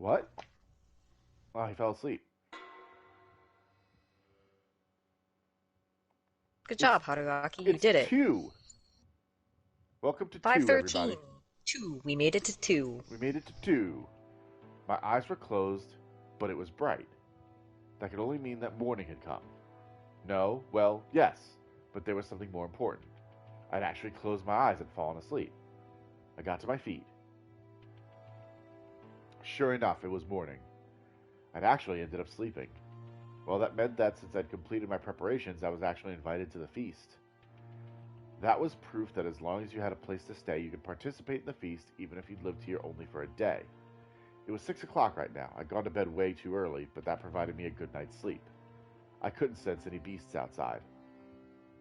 What? Oh, he fell asleep. Good It's job, Haruaki. You it's did it. 2. Welcome to 2, everybody. 5:13. 2. We made it to 2. We made it to 2. My eyes were closed, but it was bright. That could only mean that morning had come. No, well, yes, but there was something more important. I'd actually closed my eyes and fallen asleep. I got to my feet. Sure enough, it was morning. I'd actually ended up sleeping. Well, that meant that since I'd completed my preparations, I was actually invited to the feast. That was proof that as long as you had a place to stay, you could participate in the feast even if you'd lived here only for a day. It was 6 o'clock right now. I'd gone to bed way too early, but that provided me a good night's sleep. I couldn't sense any beasts outside.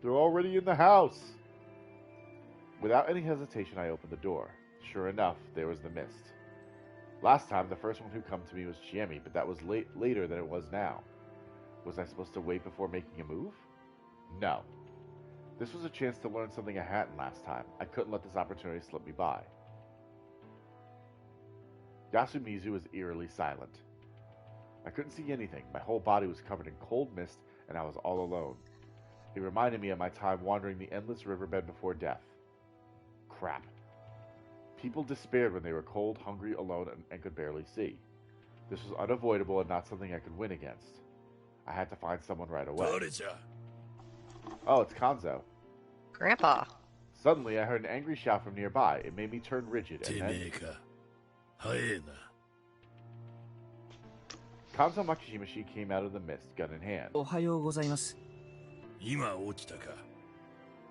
They're already in the house! Without any hesitation, I opened the door. Sure enough, there was the mist. Last time, the first one who come to me was Chiemi, but that was later than it was now. Was I supposed to wait before making a move? No. This was a chance to learn something I hadn't last time. I couldn't let this opportunity slip me by. Yasumizu was eerily silent. I couldn't see anything. My whole body was covered in cold mist, and I was all alone. It reminded me of my time wandering the endless riverbed before death. Crap. People despaired when they were cold, hungry, alone, and could barely see. This was unavoidable and not something I could win against. I had to find someone right away. Theresa. Oh, it's Kanzo. Grandpa. Suddenly, I heard an angry shout from nearby. It made me turn rigid, and then... てめえか。早えな。Kanzo Makishimashi came out of the mist, gun in hand. おはようございます。今起きたか。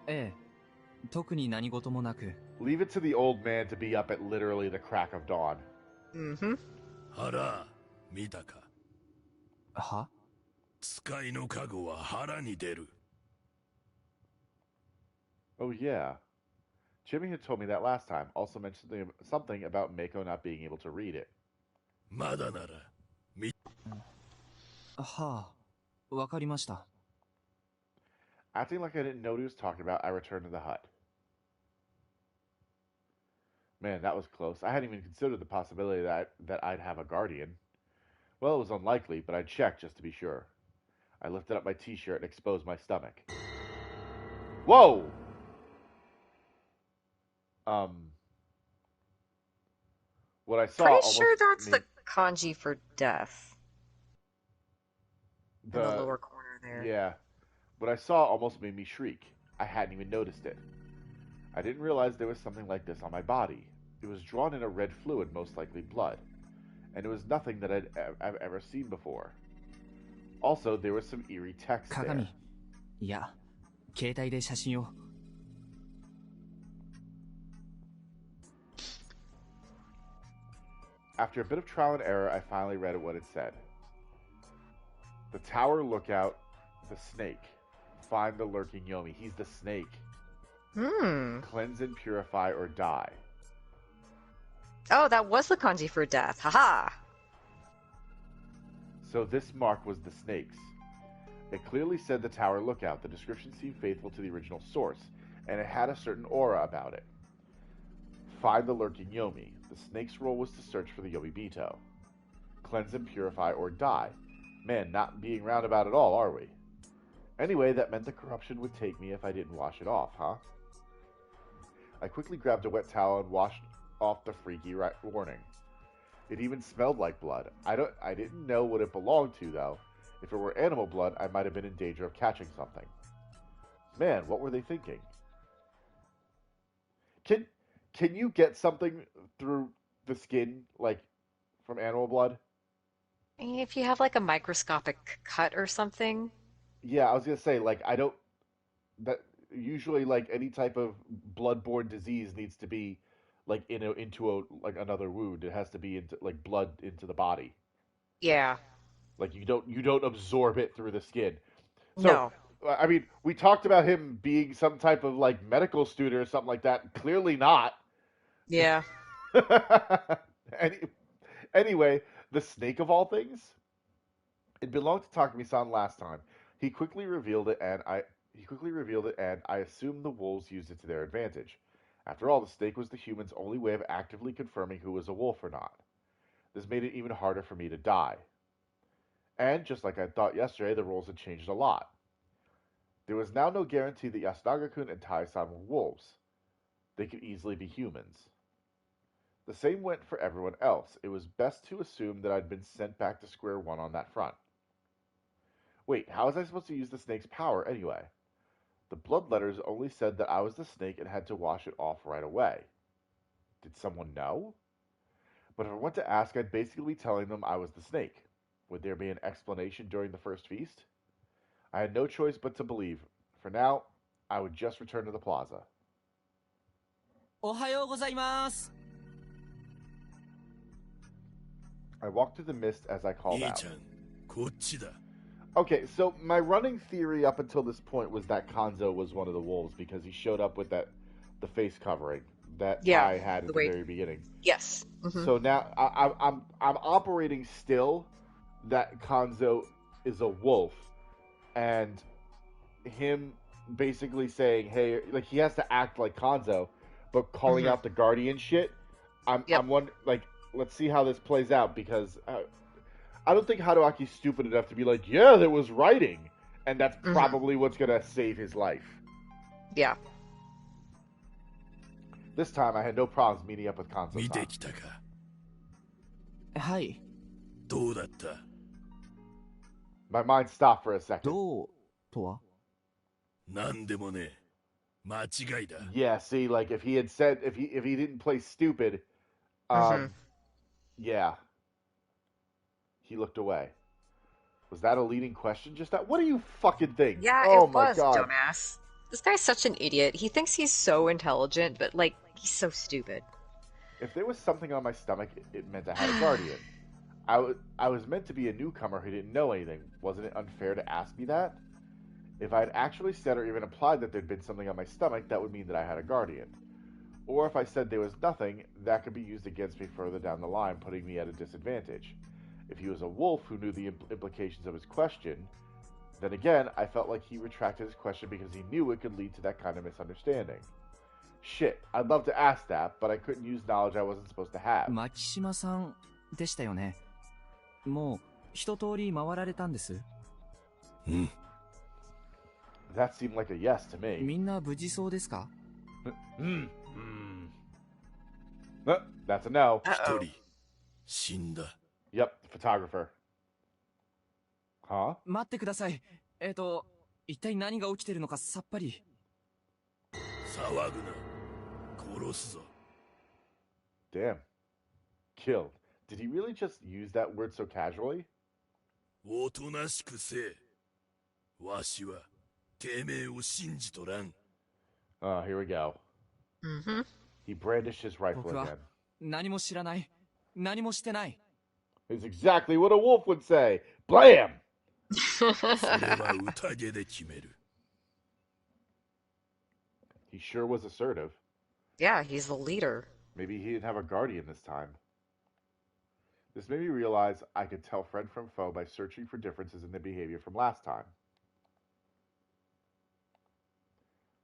ええ、特に何事もなく。Leave it to the old man to be up at literally the crack of dawn. Mm-hmm. 腹、見たか。は？使いの加護は腹に出る。Oh, yeah. Jimmy had told me that last time, also mentioned something about Mako not being able to read it. まだなら、見。はあ、わかりました。Acting like I didn't know what he was talking about, I returned to the hut. Man, that was close. I hadn't even considered the possibility that I'd have a guardian. Well, it was unlikely, but I'd check just to be sure. I lifted up my t-shirt and exposed my stomach. Whoa! What I saw Pretty almost sure that's made the kanji for death. In the lower corner there. Yeah. What I saw almost made me shriek. I hadn't even noticed it. I didn't realize there was something like this on my body. It was drawn in a red fluid, most likely blood. And it was nothing that I've ever seen before. Also, there was some eerie text 鏡。 there. いや、携帯で写真を。After a bit of trial and error, I finally read what it said. The tower lookout, the snake. Find the lurking Yomi. He's the snake. Cleanse and purify or die. Oh, that was the kanji for death. Haha. So this mark was the snake's. It clearly said the tower lookout. The description seemed faithful to the original source, and it had a certain aura about it. Find the lurking Yomi. The snake's role was to search for the Yomibito. Cleanse and purify or die. Man, not being roundabout at all, are we? Anyway, that meant the corruption would take me if I didn't wash it off, huh? I quickly grabbed a wet towel and washed off the freaky warning. It even smelled like blood. I didn't know what it belonged to, though. If it were animal blood, I might have been in danger of catching something. Man, what were they thinking? Can you get something through the skin, like, from animal blood? If you have like a microscopic cut or something. Yeah, I was gonna say, like, I don't... That usually, like, any type of blood-borne disease needs to be, like, into like, another wound. It has to be into, like, blood into the body. Yeah. Like, you don't absorb it through the skin. So, No. I mean, we talked about him being some type of, like, medical student or something like that. Clearly not. Yeah. Anyway, the snake of all things? It belonged to Takumi-san last time. He quickly revealed it, and I assumed the wolves used it to their advantage. After all, the snake was the human's only way of actively confirming who was a wolf or not. This made it even harder for me to die. And just like I thought yesterday, the rules had changed a lot. There was now no guarantee that Yasunaga-kun and Tai-san were wolves. They could easily be humans. The same went for everyone else. It was best to assume that I'd been sent back to square one on that front. Wait, how was I supposed to use the snake's power anyway? The blood letters only said that I was the snake and had to wash it off right away. Did someone know? But if I went to ask, I'd basically be telling them I was the snake. Would there be an explanation during the first feast? I had no choice but to believe. For now, I would just return to the plaza. おはようございます。 I walked through the mist as I called 兄 out. ちゃんこっちだ Okay, so my running theory up until this point was that Kanzo was one of the wolves because he showed up with the face covering that I had at the very beginning. Yes. Mm-hmm. So now I'm operating still that Kanzo is a wolf, and him basically saying, "Hey," like he has to act like Kanzo, but calling out the guardian shit. I'm wondering, like, let's see how this plays out because I don't think Haruaki's stupid enough to be like, "Yeah, there was writing," and that's probably what's gonna save his life. Yeah. This time, I had no problems meeting up with 見て Kanzo-san. きたかはい。どうだった My mind stopped for a second. どうとは？なんでもね間違いだ Yeah, see, like if he had said if he didn't play stupid, yeah. He looked away. Was that a leading question? Just that? What do you fucking think? Yeah, oh it my was, god. dumbass. This guy's such an idiot. He thinks he's so intelligent, but, like, he's so stupid. If there was something on my stomach, it meant I had a guardian. I was meant to be a newcomer who didn't know anything. Wasn't it unfair to ask me that? If I had actually said or even implied that there'd been something on my stomach, that would mean that I had a guardian. Or if I said there was nothing, that could be used against me further down the line, putting me at a disadvantage. If he was a wolf who knew the implications of his question, then again, I felt like he retracted his question because he knew it could lead to that kind of misunderstanding. Shit, I'd love to ask that, but I couldn't use knowledge I wasn't supposed to have. 牧島さんでしたよね。もう一通り回られたんです。うん That seemed like a yes to me. みんな無事そうですか？ That's a no. 一人死んだ Yep, photographer. Huh? 待ってください。一体何が起きてるのかさっぱり。騒ぐな殺すぞ Damn. Killed. Did he really just use that word so casually? おとなしくせえわしはてめえを信じとらん Oh, here we go. Mm-hmm. He brandished his rifle 僕は again. 何も知らない。何もしてない。 It's exactly what a wolf would say. Blam! それは宴で決める He sure was assertive. Yeah, he's the leader. Maybe he didn't have a guardian this time. This made me realize I could tell friend from foe by searching for differences in their behavior from last time.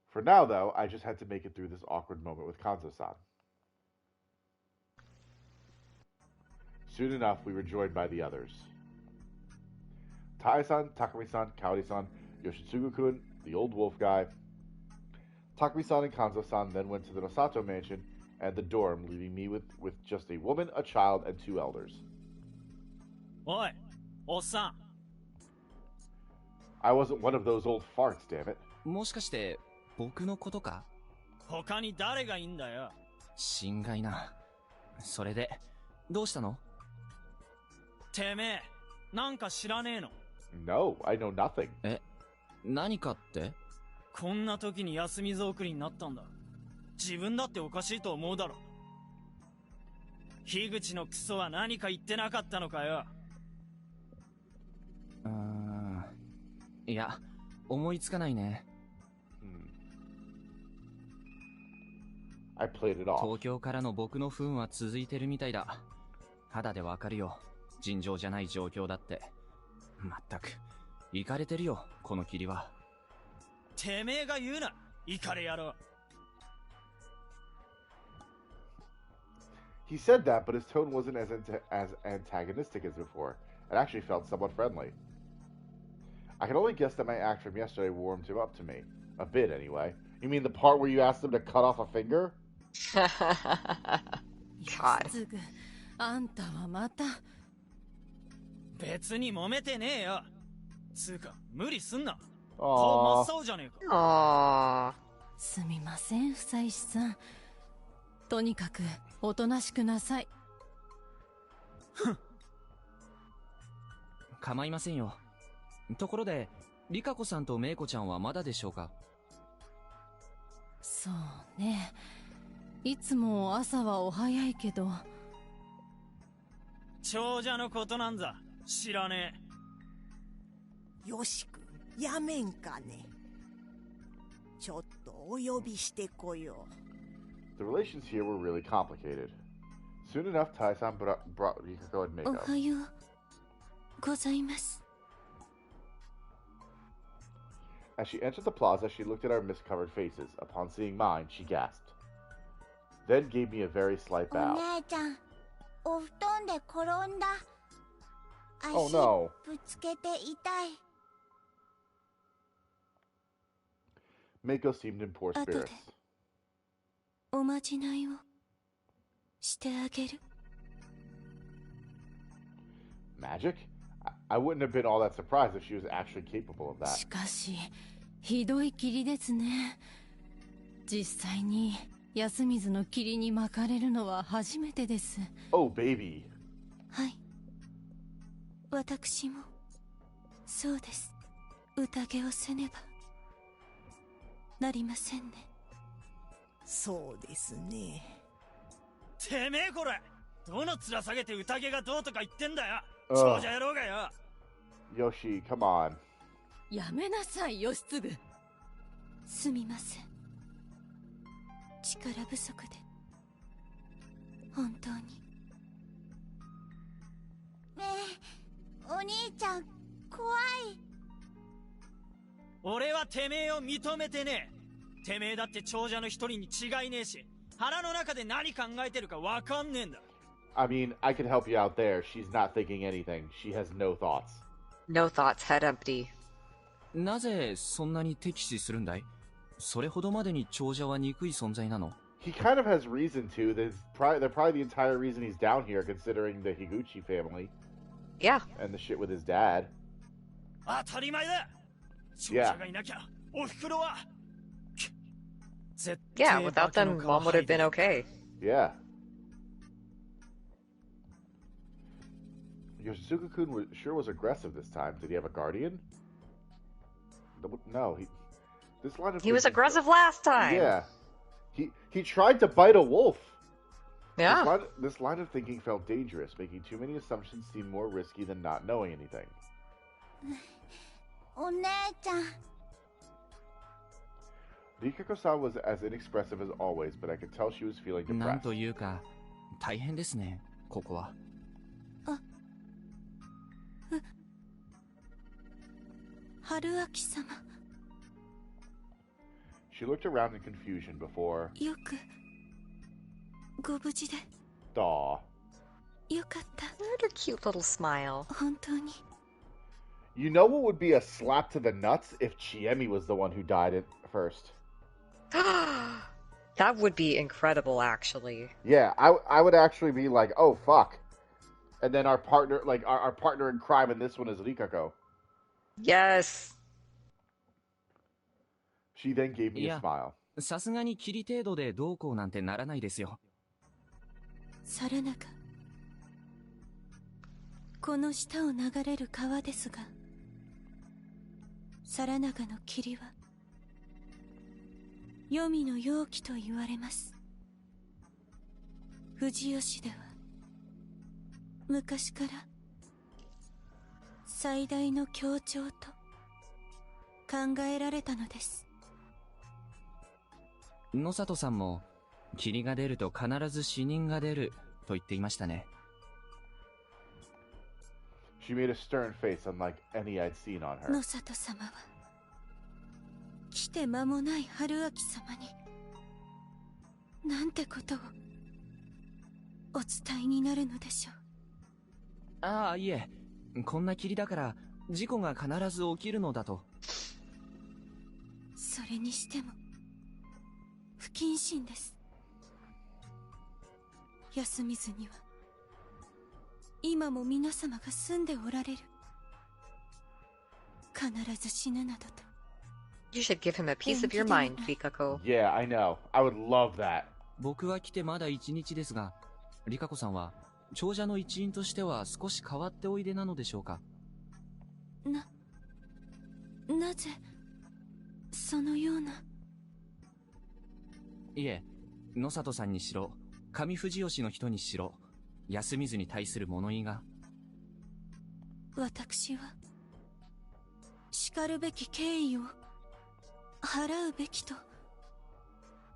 For now, though, I just had to make it through this awkward moment with Kanzo-san. Soon enough, we were joined by the others. Tai-san, Takumi-san, Kaori-san, Yoshitsugu-kun, the old wolf guy. Takumi-san and Kanzo-san then went to the Nosato mansion and the dorm, leaving me with just a woman, a child, and 2 elders. おい、おっさん。 I wasn't one of those old farts, damn it. もしかして僕のことか？他に誰がいいんだよ。心外な。それでどうしたの？てめえ、なんか知らねえの。 No, I know nothing. 何かって？こんな時に休みぞ送りになったんだ。自分だっておかしいと思うだろ。樋口のクソは何か言ってなかったのかよ。いや、思いつかないね。I played it off. 東京からの僕の糞は続いてるみたいだ。肌でわかるよ。尋常じゃない状況だって。まったく、イカれてるよ、この霧は。てめえが言うな、イカれ野郎。He said that, but his tone wasn't as antagonistic as before. It actually felt somewhat friendly. I can only guess that my act from yesterday warmed him up to me. A bit, anyway. You mean the part where you asked him to cut off a finger? God. あんたはまた。別に揉めてねえよ。つうか、無理すんな。Aww. 顔真っ青じゃねえか。Aww. すみません、夫妻さん。とにかく、おとなしくなさい。構いませんよ。ところで、リカ子さんとメイコちゃんはまだでしょうか？そうね。いつも朝はお早いけど。長者のことなんざ知らねえ。よしくん、やめんかね。ちょっとお呼びしてこよう。The relations here were really complicated. Soon enough, Tai-san brought Rikako and お Meiko. はようございます。As she entered the plaza, she looked at our mist-covered faces. Upon seeing mine, she gasped. Then gave me a very slight お bow. 姉ちゃん、お布団で転んだ。 Oh 足 no. ぶつけて痛い。 Meiko seemed in poor 後で spirits. おまじないをしてあげる。Magic? I wouldn't have been all that surprised if she was actually capable of that. しかし、ひどい霧ですね。実際に安水の霧に巻かれるのは初めてです。Oh, baby. はい。私も、そうです。宴をせねばなりませんね。そうですね。てめえこれ、どの面下げて宴がどうとか言ってんだよ。長者野郎がよ。Yoshi, come on. やめなさい、義継。すみません。力不足で。本当に。ねえ、お兄ちゃん、怖い。俺はてめえを認めてねえ。てめえだって長者の一人に違いねえし、腹の中で何考えてるかわかんねえんだ。I mean, I can help you out there. She's not thinking anything. She has no thoughts. No thoughts, head empty. なぜそんなに敵視するんだい？それほどまでに長者は憎い存在なの？ He kind of has reason to. They're probably the entire reason he's down here, considering the Higuchi family. Yeah. And the shit with his dad. 当たり前だ。長者がいなきゃ、お袋は。Yeah, without them, Mom would have been okay. Yeah. Yoshisuka-kun sure was aggressive this time. Did he have a guardian? No, this line of He was thinking- aggressive last time. Yeah. He tried to bite a wolf. Yeah. This line of thinking felt dangerous, making too many assumptions seem more risky than not knowing anything. お姉ちゃん。 Rikako-san was as inexpressive as always, but I could tell she was feeling なん depressed. というか、大変ですね、ここは。春明様。She looked around in confusion before... よく、ご無事で。Daw. よかった。What a cute little smile. 本当に。 You know what would be a slap to the nuts if Chiemi was the one who died at first? That would be incredible, actually. Yeah, I would actually be like, oh fuck. And then our partner, like our partner in crime in this one is Rikako. Yes. She then gave me a Yeah. smile. さすがに霧程度でどうこうなんてならないですよ。さらなか。この下を流れる川ですが、皿長の霧は黄泉の容器と言われます。富士吉では昔から最大の凶兆と考えられたのです。野里さんも霧が出ると必ず死人が出ると言っていましたね。She made a stern face unlike any I'd seen on her. 野里様は来て間もない春明様になんてことをお伝えになるのでしょう。ああ、いえ。こんな霧だから、事故が必ず起きるのだと。それにしても不謹慎です。休みずには今も皆様が住んでおられる。必ず死ぬなどと。 You should give him a piece of your mind, Rikako. Yeah, I know. I would love that. 僕は来てまだ1日ですが、リカコさんは長者の一員としては少し変わっておいでなのでしょうか。なぜそのような。いえ、野里さんにしろ、上藤吉の人にしろ、休みずに対する物言いが。私は叱るべき敬意を払うべきと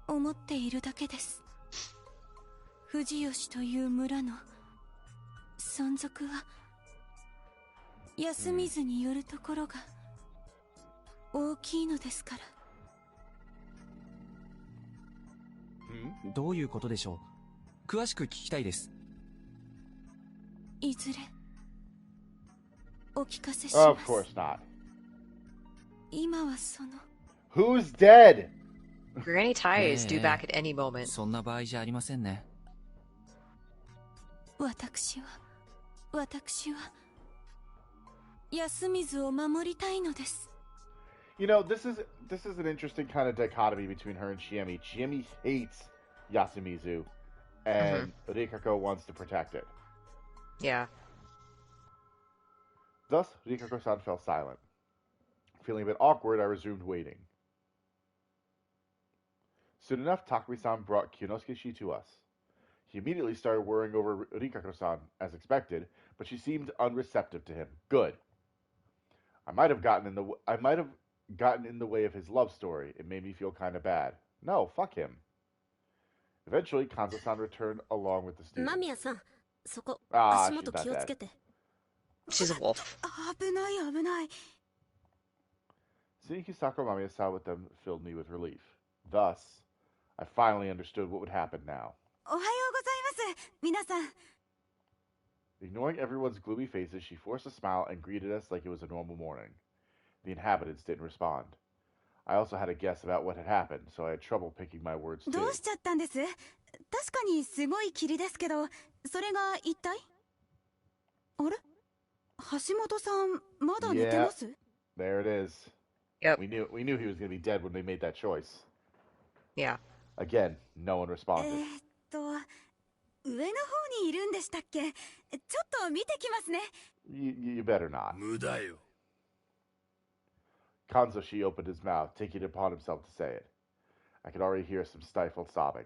思っているだけです。藤吉という村の存続は休みずによるところが大きいのですから。どういうことでしょう。詳しく聞きたいです。いずれお聞かせします。Of course not. 今はその Who's dead? Granny Tai is due back at any moment. そんな場合じゃありませんね。私は休みずを守りたいのです。You know, this is an interesting kind of dichotomy between her and Chiemi. Chiemi hates Yasumizu, and Rikako wants to protect it. Yeah. Thus, Rikako-san fell silent. Feeling a bit awkward, I resumed waiting. Soon enough, Takumi-san brought Kyonosuke-shi to us. He immediately started worrying over Rikako-san, as expected, but she seemed unreceptive to him. Good. I might have gotten in the way of his love story. It made me feel kind of bad. No, fuck him. Eventually, Kanzo-san returned along with the students. Mamiya-san, そこ、 Ah, 足元気をつけて。 She's a wolf. 危ない。 Seeing Hisako Mamiya-san with them filled me with relief. Thus, I finally understood what would happen now. おはようございます、皆さん。 Ignoring everyone's gloomy faces, she forced a smile and greeted us like it was a normal morning. The inhabitants didn't respond. I also had a guess about what had happened, so I had trouble picking my words too. どうしちゃったんです？確かにすごい霧ですけど、それが一体？あれ？橋本さん、まだ寝てます？ There it is. Yep. We knew he was going to be dead when they made that choice. Yeah. Again, no one responded. 上の方にいるんでしたっけ？ちょっと見てきますね。You better not. 無駄よ。 Kanzo-shi opened his mouth, taking it upon himself to say it. I could already hear some stifled sobbing.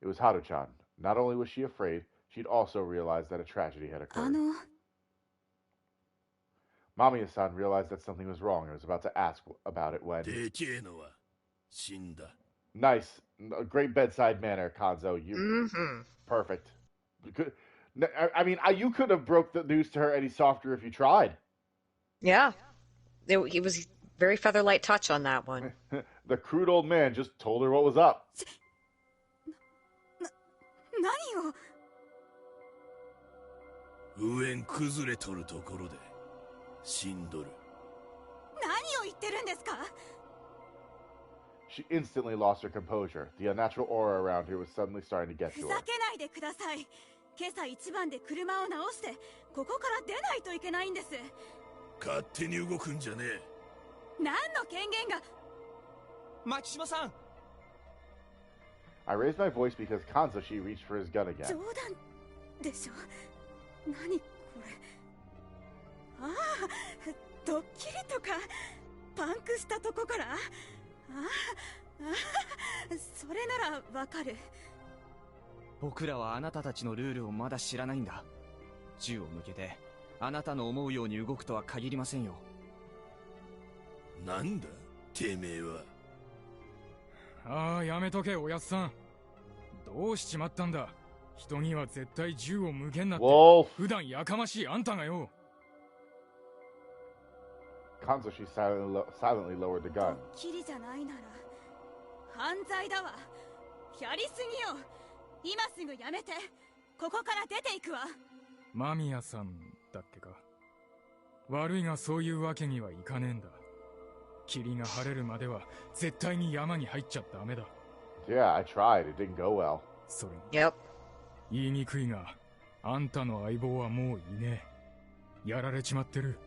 It was Haru-chan. Not only was she afraid, she'd also realized that a tragedy had occurred. Mamiya-san realized that something was wrong and was about to ask about it when... でけえのは死んだ。 Nice. A great bedside manner, Kanzo. You perfect. I mean, you could have broke the news to her any softer if you tried. Yeah. He was very feather-light touch on that one. The crude old man just told her what was up. 何を？上ん崩れとるところで死んどる。何を言ってるんですか？ She instantly lost her composure. The unnatural aura around her was suddenly starting to get to ふ her. ざけないでください。今朝一番で車を直してここから出ないといけないんです。勝手に動くんじゃねえ。何の権限が？牧島さん。 I raised my voice because Kanzo-shi reached for his gun again. 冗談でしょ。何これ。ああ、ドッキリとかパンクしたとこから。それならわかる。僕らはあなたたちのルールをまだ知らないんだ。銃を向けてあなたの思うように動くとは限りませんよ。なんだてめえは。ああ、やめとけおやつさん。どうしちまったんだ。人には絶対銃を向けんなって。普段やかましいあんたがよ。Kanzo-shi silently lowered the gun. ドッキリじゃないなら犯罪だわ。やりすぎよ。今すぐやめて。ここから出ていくわ。間宮さんだっけか。悪いがそういうわけにはいかねえんだ。霧が晴れるまでは絶対に山に入っちゃダメだ。Yeah, I tried. It didn't go well. それに Yep. 言いにくいが、あんたの相棒はもういねえ。やられちまってる。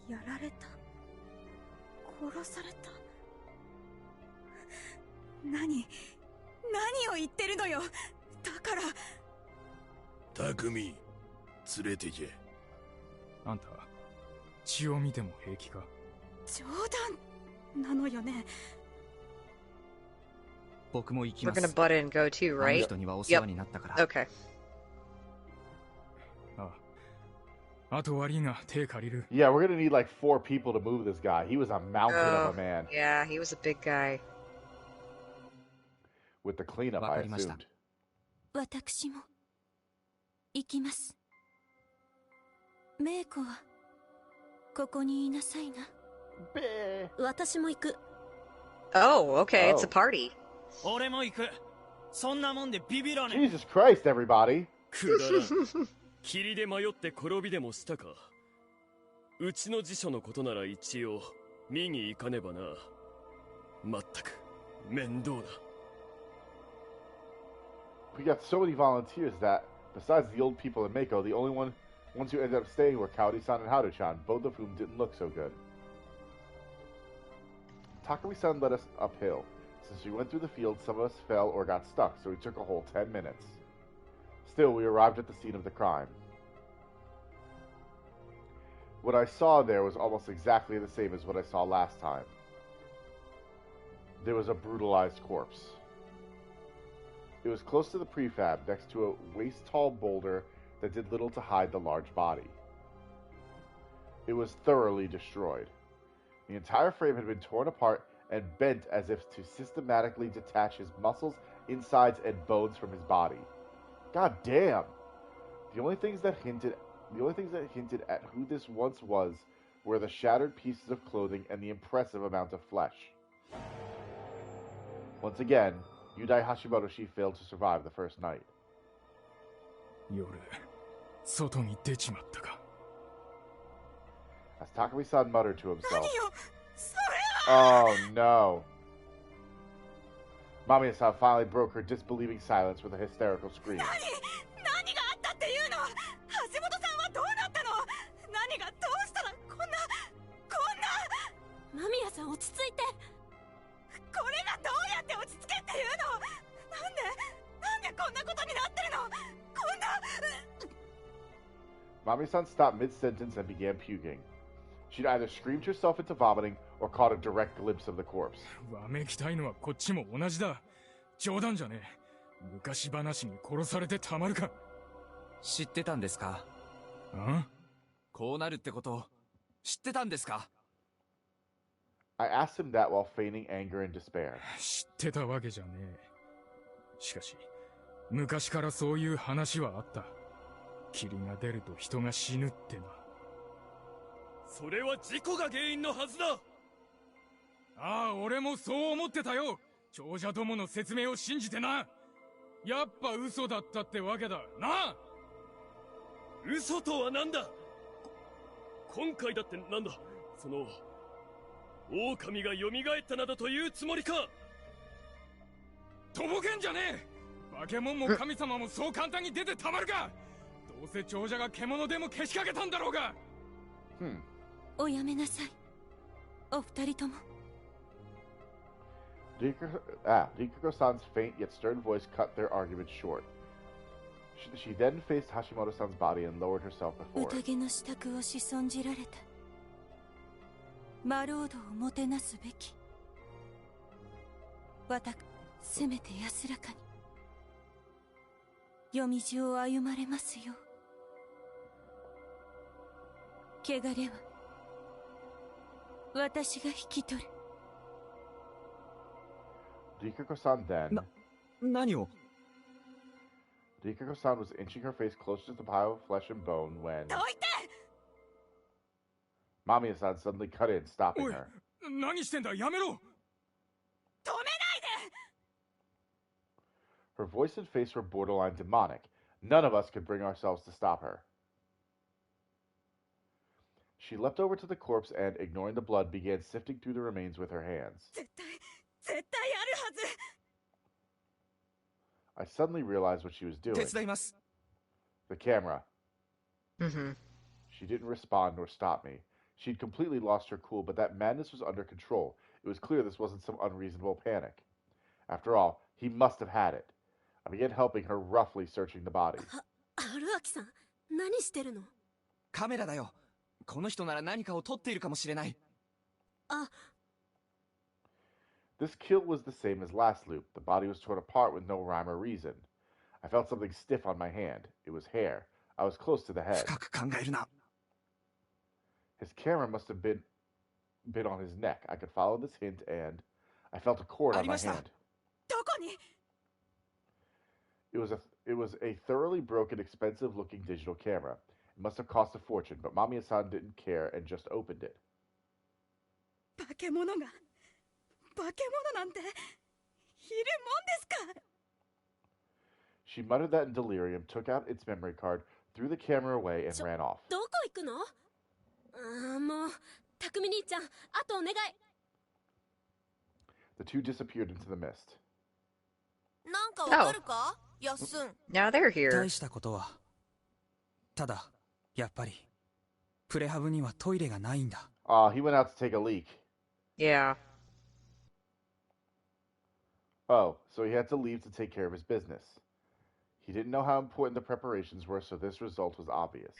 やられた。殺された。何を言ってるのよ。だから匠連れてけ。あんた血を見ても平気か。冗談なのよね。僕も行き We're ます。 gonna butt in and go too, あの right? 人にはお世話になったから。 Okay. あと悪いが手借りる。 Yeah, we're gonna need like 4 people to move this guy. He was a mountain Oh, of a man. yeah, he was a big guy. With the cleanup, I assumed. 私も行きます。メイコはここにいなさいな。私も行く。 Oh, okay, it's a Oh. party. 俺も行く。そんなもんでビビらねえ。 Jesus Christ, everybody! くだらん。霧で迷って転びでもしたか。うちの辞書のことなら一応見に行かねばな。まったく面倒だ。We got so many volunteers that, besides the old people in Mako, the only ones who ended up staying were Kaori-san and Haru-chan, both of whom didn't look so good. Takumi-san led us uphill. Since we went through the field, some of us fell or got stuck, so we took a whole 10 minutes. Still, we arrived at the scene of the crime. What I saw there was almost exactly the same as what I saw last time. There was a brutalized corpse. It was close to the prefab, next to a waist-tall boulder that did little to hide the large body. It was thoroughly destroyed. The entire frame had been torn apart and bent as if to systematically detach his muscles, insides, and bones from his body. God damn! The only things that hinted at who this once was were the shattered pieces of clothing and the impressive amount of flesh. Once again, Yudai Hashimotoshi failed to survive the first night. 夜外に出ちまったか。 As Takumi-san muttered to himself, 何よ、それは。 "Oh no." Mamiya-san finally broke her disbelieving silence with a hysterical scream. 何があったっていうの。橋本さんはどうなったの。何がどうしたらこんな。間宮さん落ち着いて。これがどうやって落ち着けっていうの。なんでこんなことになってるの。こんな。Mamiya-san stopped mid-sentence and began puking. She'd either screamed herself into vomiting or caught a direct glimpse of the corpse. わめきたいのはこっちも同じだ。冗談じゃねえ。昔話に殺されてたまるか。知ってたんですか。ん？こうなるってこと知ってたんですか。 I asked him that while feigning anger and despair. 知ってたわけじゃねえ。しかし昔からそういう話はあった。霧が出ると人が死ぬってな。それは事故が原因のはずだ。ああ、俺もそう思ってたよ。長者どもの説明を信じてな。やっぱ嘘だったってわけだな。嘘とはなんだ。今回だってなんだ。その狼が蘇ったなどというつもりか。とぼけんじゃねえ。化け物も神様もそう簡単に出てたまるか。どうせ長者が獣でもけしかけたんだろうが。おやめなさい。お二人とも。Rikuko-san's faint yet stern voice cut their argument short. She then faced Hashimoto-san's body and lowered herself before it. 宴の支度をし損じられた。マロードをもてなすべき。せめて安らかに夜道を歩まれますよ。汚れは私が引き取る。Rikuko-san then. 何を。 Rikuko-san was inching her face closer to the pile of flesh and bone when どいて。 Mamiya-san suddenly cut in, stopping おい、 her. 何してんだ、やめろ。止めないで。Her voice and face were borderline demonic. None of us could bring ourselves to stop her. She leapt over to the corpse and, ignoring the blood, began sifting through the remains with her hands. I suddenly realized what she was doing. The camera. Mm-hmm. She didn't respond nor stop me. She'd completely lost her cool, but that madness was under control. It was clear this wasn't some unreasonable panic. After all, he must have had it. I began helping her, roughly searching the body. Haruaki-san, 何してるの? カメラだよ。この人なら何かを撮っているかもしれない。This kill was the same as last loop. The body was torn apart with no rhyme or reason. I felt something stiff on my hand. It was hair. I was close to the head. 深く考えるな。 His camera must have been on his neck. I could follow this hint and I felt a cord on my hand. It was a thoroughly broken, expensive-looking digital camera. It must have cost a fortune, but Mamiya-san didn't care and just opened it. She muttered that in delirium, took out its memory card, threw the camera away, and ran off. The two disappeared into the mist. Oh. Now they're here. 大したことは。ただ、やっぱり、プレハブにはトイレがないんだ。He went out to take a leak. Yeah. Oh, so he had to leave to take care of his business. He didn't know how important the preparations were, so this result was obvious.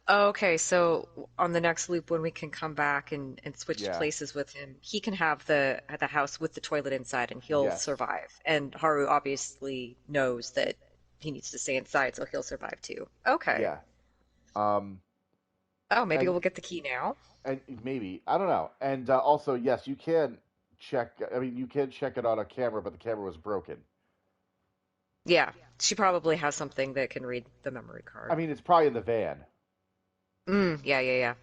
Okay, so on the next loop, when we can come back and switch places with him, he can have the house with the toilet inside, and he'll survive. And Haru obviously knows that he needs to stay inside, so he'll survive too. Okay. Yeah. Maybe we'll get the key now. And maybe, I don't know. And also, yes, you can check. I mean, you can check it on a camera, but the camera was broken. Yeah, she probably has something that can read the memory card. I mean, it's probably in the van. Yeah.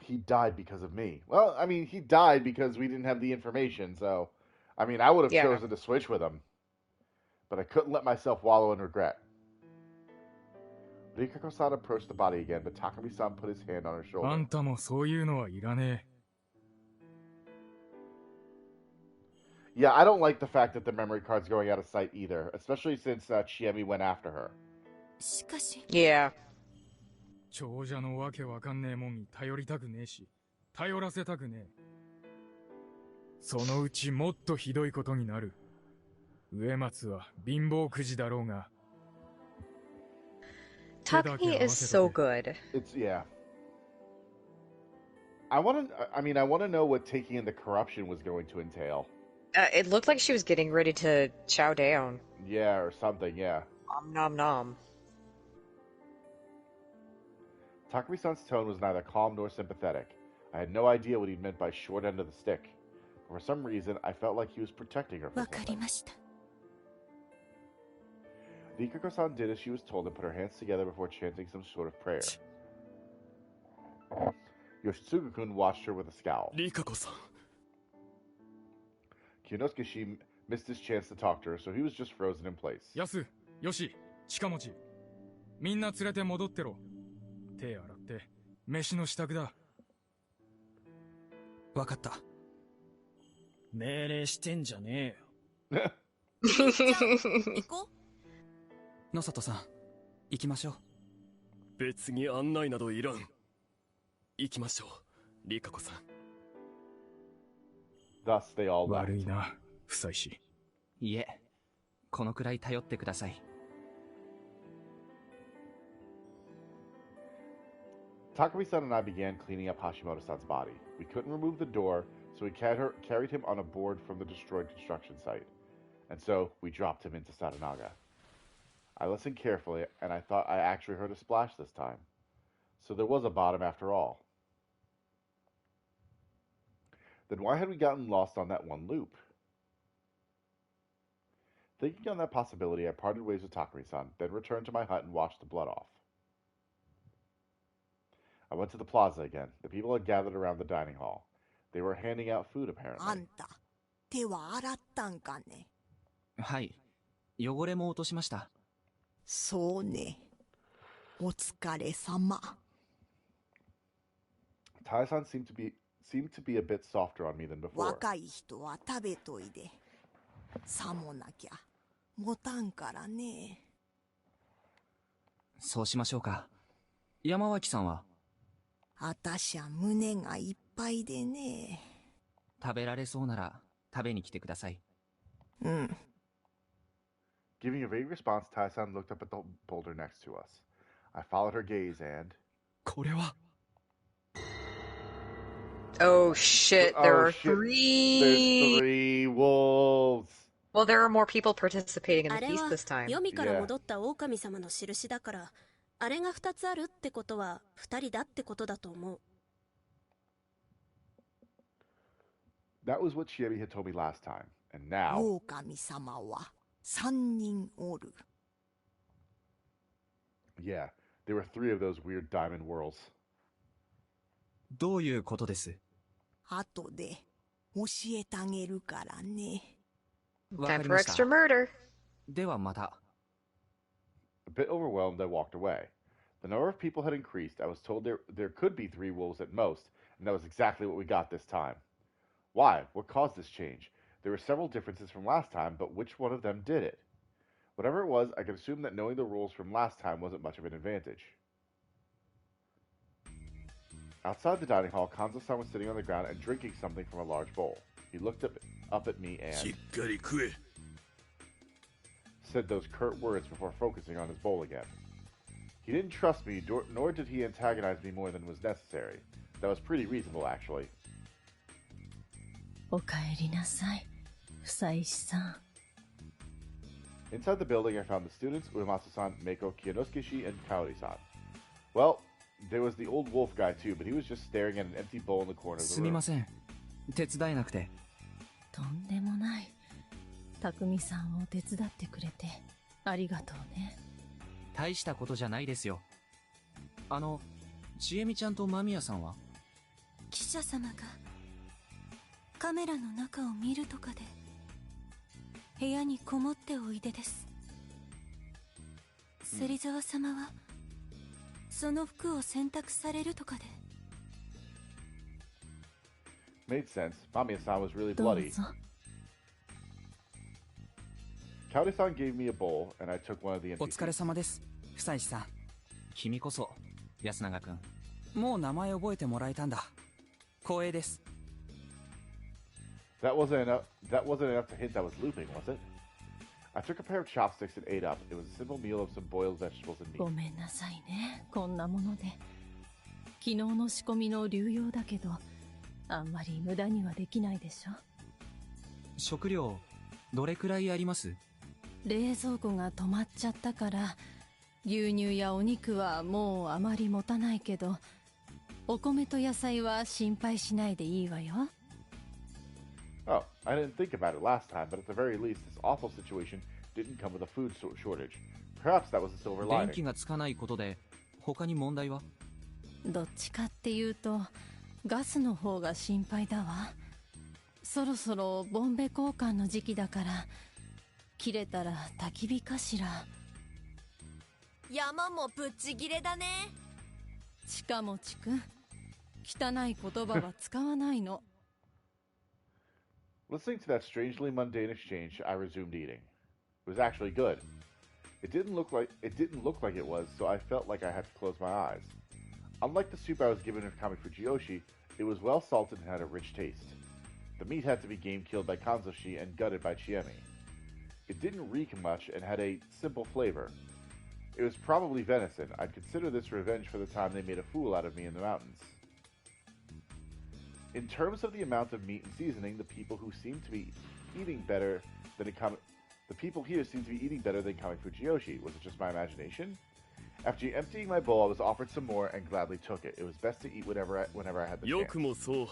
He died because of me. Well, I mean, he died because we didn't have the information, so... I mean, I would have chosen to switch with him. But I couldn't let myself wallow in regret. Rikako-san approached the body again, but Takumi-san put his hand on her shoulder. あんたもそういうのはいらねえ。 Yeah, I don't like the fact that the memory card's going out of sight either, especially since Chiemi went after her. しかし。Yeah. 長者のわけわかんねえもんに頼りたくねえし、頼らせたくねえ。そのうちもっとひどいことになる。植松は貧乏くじだろうが。Takumi is so good. I want to know what taking in the corruption was going to entail. It looked like she was getting ready to chow down. Yeah, or something, yeah. Nom nom. Takumi-san's tone was neither calm nor sympathetic. I had no idea what he meant by short end of the stick. For some reason, I felt like he was protecting her from something. Rikako-san did as she was told and put her hands together before chanting some sort of prayer. Yoshitsugu-kun watched her with a scowl. Rikako-san. Kyonosuke missed his chance to talk to her, so he was just frozen in place. Yasu, Yoshi, Chikamochi. みんな連れて戻ってろ。手洗って、飯の支度だ。わかった。命令してんじゃねえよ。行こう。野里さん、行きましょう。別に案内などいらん。行きましょう、リカコさん。Thus they all left. 悪いな、不妻子。いえ、このくらい頼ってください。Takumi-san and I began cleaning up Hashimoto-san's body. We couldn't remove the door, so we carried him on a board from the destroyed construction site. And so, we dropped him into Satanaga. I listened carefully, and I thought I actually heard a splash this time. So there was a bottom after all. Then why had we gotten lost on that one loop? Thinking on that possibility, I parted ways with Takumi-san, then returned to my hut and washed the blood off. I went to the plaza again. The people had gathered around the dining hall. They were handing out food, apparently. あんた、手は洗ったんかね。はい。汚れも落としました。そうね。お疲れ様。Tai-san seemed to be a bit softer on me than before. 若い人は食べといで。さもなきゃ持たんからね。そうしましょうか。山脇さんは？あたしゃ胸がいっぱいでね。食べられそうなら食べに来てください。うん。Giving a vague response, Tai-san looked up at the boulder next to us. I followed her gaze and... これは Oh shit, there are shit. three. There's 3 wolves. Well, there are more people participating in the feast this time. ヨミから戻った狼様の印だから、あれが2つあるってことは2人だってことだと思う。That was what Chiemi had told me last time, and now... 狼様は3人おる。Yeah, there were 3 of those weird diamond whirls. どういうことです？後で教えてあげるからね。Time for extra murder. ではまた。A bit overwhelmed, I walked away. The number of people had increased. I was told there could be 3 wolves at most, and that was exactly what we got this time. Why? What caused this change? There were several differences from last time, but which one of them did it? Whatever it was, I could assume that knowing the rules from last time wasn't much of an advantage. Outside the dining hall, Kanzo-san was sitting on the ground and drinking something from a large bowl. He looked up at me and said those curt words before focusing on his bowl again. He didn't trust me, nor did he antagonize me more than was necessary. That was pretty reasonable, actually. おかえりなさい、房石さん。 Inside the building, I found the students, Uematsu-san, Meiko, Kiyonosuke-shi, and Kaori-san. Well, there was the old wolf guy too, but he was just staring at an empty bowl in the corner of the room. すみません。手伝えなくて。とんでもない。匠さんを手伝ってくれてありがとうね。大したことじゃないですよ。ちえみちゃんと間宮さんは？記者様がカメラの中を見るとかで部屋にこもっておいでです。芹沢様はその服を洗濯されるとかで。Made sense. Mamiya-san was really bloody. Kaori-san gave me a bowl, and I took one of the empty お疲れ様です、房石さん。君こそ、安永くん。もう名前覚えてもらえたんだ。光栄です。That wasn't enough to hint I was looping, was it? I took a pair of chopsticks and ate up. It was a simple meal of some boiled vegetables and meat. ごめんなさいね、こんなもので。昨日の仕込みの流用だけど、あんまり無駄にはできないでしょ。食料、どれくらいあります？冷蔵庫が止まっちゃったから、牛乳やお肉はもうあまり持たないけど、お米と野菜は心配しないでいいわよ。Oh, I didn't think about it last time, but at the very least, this awful situation didn't come with a food shortage. Perhaps that was a silver lining. 電気がつかないことで、他に問題は？どっちかっていうと、ガスの方が心配だわ。そろそろボンベ交換の時期だから、切れたら焚き火かしら。山もぶっちぎれだね。近持くん、汚い言葉は使わないの。Listening to that strangely mundane exchange, I resumed eating. It was actually good. It didn't look like it was, so I felt like I had to close my eyes. Unlike the soup I was given in Kami Fujiyoshi, it was well salted and had a rich taste. The meat had to be game killed by Kanzoshi and gutted by Chiemi. It didn't reek much and had a simple flavor. It was probably venison. I'd consider this revenge for the time they made a fool out of me in the mountains. In terms of the amount of meat and seasoning, the people here seem to be eating better than Kami Fujiyoshi. Was it just my imagination? After emptying my bowl, I was offered some more and gladly took it. It was best to eat whenever I had the chance. よくもそう、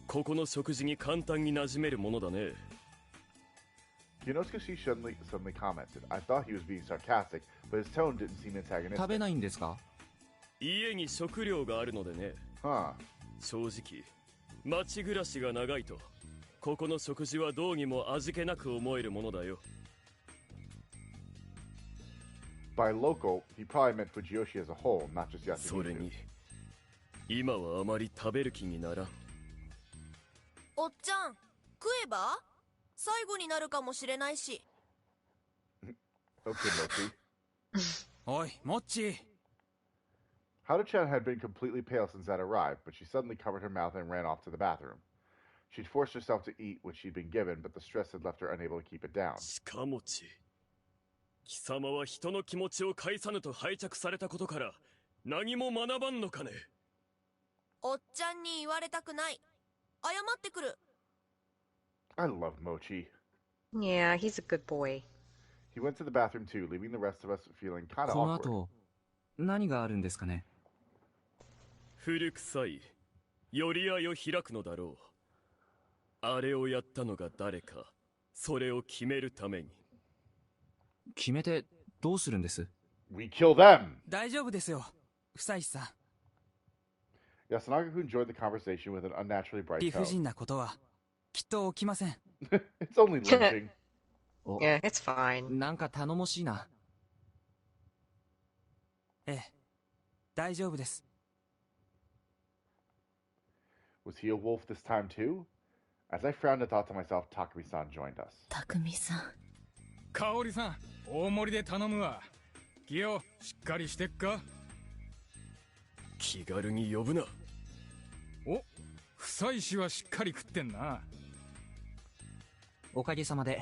ここの食事に簡単に馴染めるものだね。Kiyonosuke suddenly commented. I thought he was being sarcastic, but his tone didn't seem antagonistic. 食べないんですか？家に食料があるのでね。正直、町暮らしが長いと、ここの食事はどうにも味気なく思えるものだよ。By local, he probably meant Fujiyoshi as a whole, not just それ Yasumizu. に今はあまり食べる気にならん。おっちゃん、食えば最後になるかもしれないし。Okay, Mochi. おい、モッチー。Haruchan had been completely pale since that arrived, but she suddenly covered her mouth and ran off to the bathroom. She'd forced herself to eat what she'd been given, but the stress had left her unable to keep it down. 近持ち。貴様は人の気持ちを介さぬと拝着されたことから何も学ばんのかね。おっちゃんに言われたくない。謝ってくる。I love Mochi. Yeah, he's a good boy. He went to the bathroom too, leaving the rest of us feeling kind of この awkward. 後、何があるんですかね。古臭い、寄り合いを開くのだろう。あれをやったのが誰か、それを決めるために。決めてどうするんです？ We kill them! 大丈夫ですよ、久石さん。Yasunaga-kun joined the conversation with an unnaturally bright 理不 tone. 尽なことはきっと起きません。It's only lynching. Yeah, it's fine. なんか頼もしいな。ええ、大丈夫です。Was he a wolf this time too? As I frowned and thought to myself, Takumi-san joined us. 匠さん。香織さん、大盛りで頼むわ。キヨ、しっかりしてっか？気軽に呼ぶな。お、臭いしはしっかり食ってんな。おかげさまで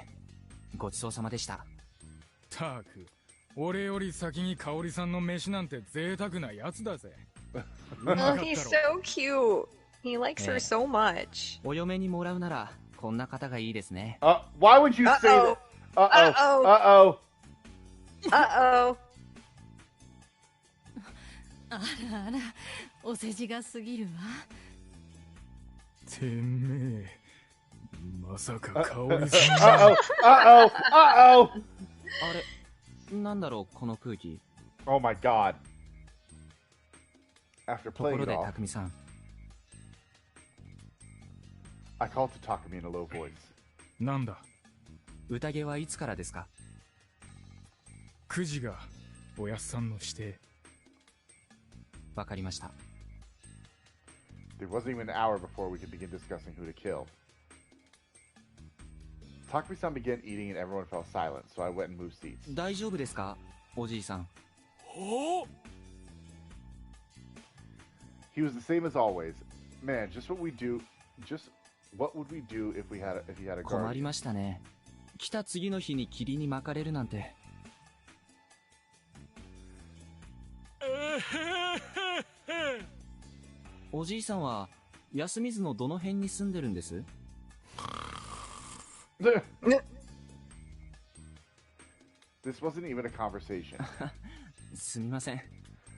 ごちそうさまでした。たく、俺より先に香織さんの飯なんて贅沢なやつだぜ。Oh, he's so cute. He likes her so much. お嫁にもらうならこんな方がいいですね。Why would you say that? Uh-oh. あらあら、お世辞が過ぎるわ。てめえ、まさか香織さん。Uh-oh. あれ、なんだろうこの空気。Oh my god. After とこ playing ろ it で off, 匠さん。I called to Takumi in a low voice. なんだ。宴はいつからですか9時がおやっさんの指定。わかりました。There wasn't even an hour before we could begin discussing who to kill. Takumi-san began eating and everyone fell silent, so I went and moved seats. 大丈夫ですかおじいさん。He was the same as always. Man, just what would we do if he had a 困り guardian? ましたね。来た次の日に霧に巻かれるなんて。おじいさんは安水のどの辺に住んでるんです？This wasn't even a conversation. すみません。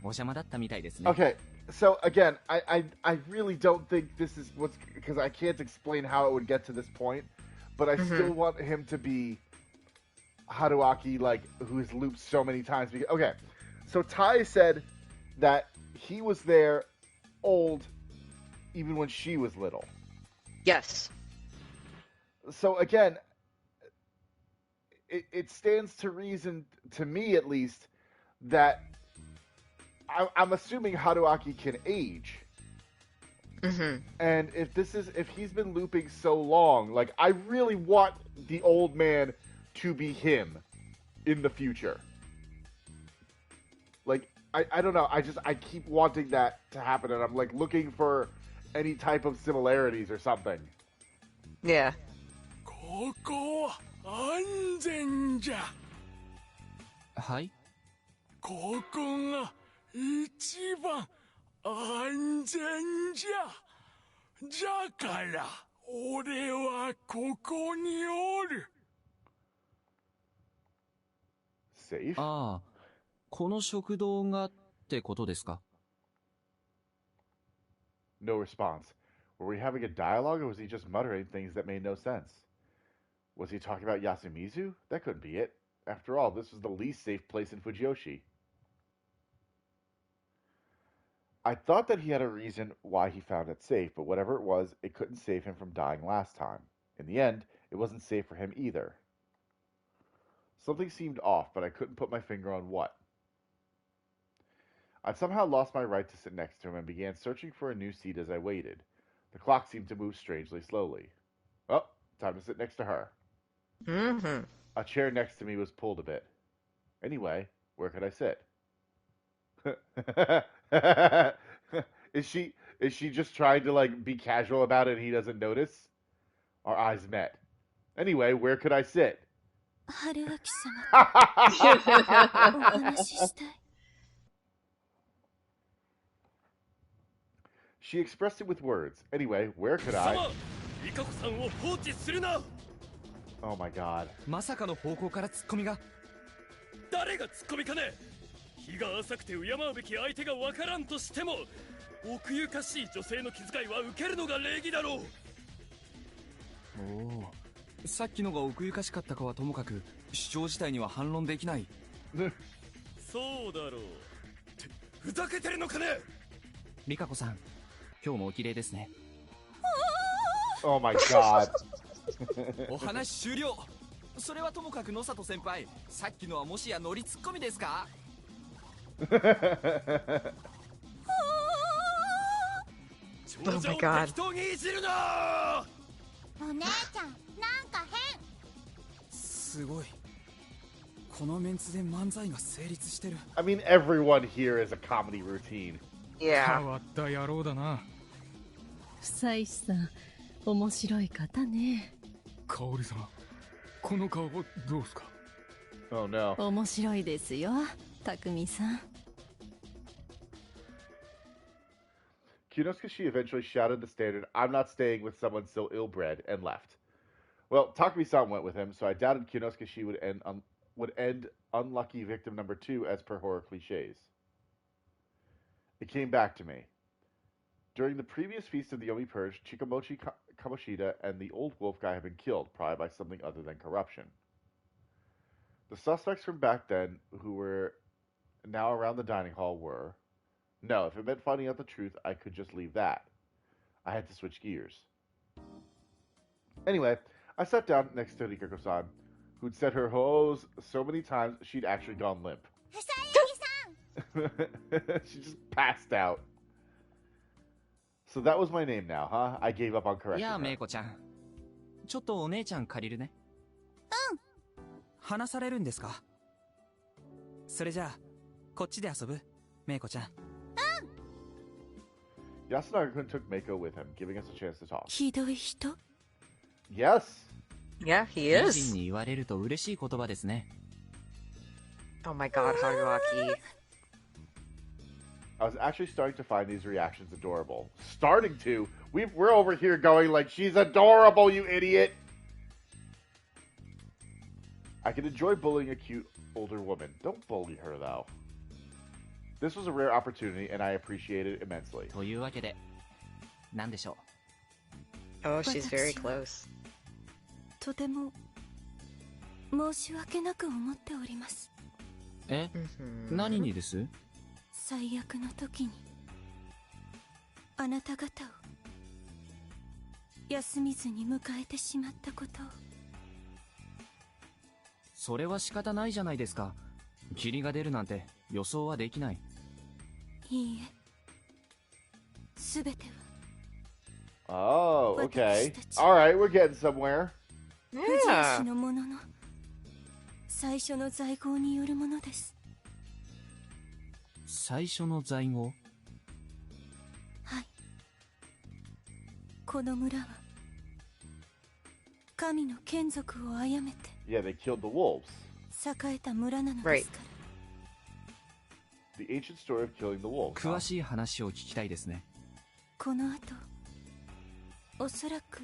お邪魔だったみたいですね。 Okay, so again, I really don't think this is what's because I can't explain how it would get to this point, but I still want him to be Haruaki, like who's looped so many times. Okay, so Tai said that he was there old even when she was little. Yes. So again, it stands to reason, to me at least, that I'm assuming Haruaki can age. And if he's been looping so long, like I really want the old man to be him in the future. Like I don't know, I keep wanting that to happen, and I'm like looking for any type of similarities or something. Yeah. ここは安全じゃ。はい。ここが一番安全じゃ。じゃから俺はここにおる。Safe? ああ、この食堂がってことですか？ No response. Were we having a dialogue, or was he just muttering things that made no sense? Was he talking about Yasumizu? That couldn't be it. After all, this was the least safe place in Fujiyoshi. I thought that he had a reason why he found it safe, but whatever it was, it couldn't save him from dying last time. In the end, it wasn't safe for him either. Something seemed off, but I couldn't put my finger on what. I'd somehow lost my right to sit next to him and began searching for a new seat as I waited. The clock seemed to move strangely slowly. Oh, time to sit next to her. Mm-hmm. A chair next to me was pulled a bit. Anyway, where could I sit? Is she just trying to like be casual about it and he doesn't notice? Our eyes met. Anyway, where could I sit? She expressed it with words. Anyway, where could I? Oh my god. まさかの方向からツッコミが。誰がツッコミかね。日が浅くて敬うべき相手がわからんとしても、奥ゆかしい女性の気遣いは受けるのが礼儀だろう。おお、さっきのが奥ゆかしかったかはともかく、主張自体には反論できない。そうだろう。ってふざけてるのかね。リカ子さん、今日もお綺麗ですね。Oh my god. お話終了。それはともかく野里先輩、さっきのはもしやノリツッコミですか？Oh my god. 適当にいじるな。お姉ちゃん、なんか変。すごい。このメンツで漫才が成立してる。I mean, everyone here is a comedy routine. Yeah. 変わった野郎だな。久石さん、面白い方ね。香織さん、この顔どうすか？ Oh no. 面白いですよ、匠さん。Kinosuke eventually shouted the standard, "I'm not staying with someone so ill-bred," and left. Well, Takumi-san went with him, so I doubted Kinosuke would end unlucky victim number 2 as per horror cliches. It came back to me. During the previous feast of the Yomi Purge, Chikamochi Kamoshida and the old wolf guy had been killed, probably by something other than corruption. The suspects from back then, who were now around the dining hall, were... No, if it meant finding out the truth, I could just leave that. I had to switch gears. Anyway, I sat down next to Rikako-san, who'd said her hoes so many times she'd actually gone limp. She just passed out. So that was my name now, huh? I gave up on correcting her. やあ、メイコちゃん。ちょっとお姉ちゃん借りるね。うん。話されるんですか？それじゃあ、こっちで遊ぶ？メイコちゃん。Yasunaga-kun took Meiko with him, giving us a chance to talk. ひどい人？ Yes! Yeah, he 友 is. 人に言われると嬉しい言葉ですね。Oh my god, Haruaki. I was actually starting to find these reactions adorable. Starting to? We're over here going like, she's adorable, you idiot! I can enjoy bullying a cute older woman. Don't bully her, though. This was a rare opportunity, and I appreciate it immensely. というわけで、なんでしょう。Oh, she's very close. とても申し訳なく思っております。え？何にです？最悪の時にあなた方を休みずに迎えてしまったことを。それは仕方ないじゃないですか。霧が出るなんて予想はできない。いいえ、すべては。Oh, okay. Alright, we're getting somewhere. 藤吉のものの最初の在庫によるものです。最初の在庫？はい。この村は神の眷属を殺めて Yeah, they killed the wolves. 栄えた村なのですから。The ancient story of killing the wolves. 詳しい話を聞きたいですね。この後、おそらく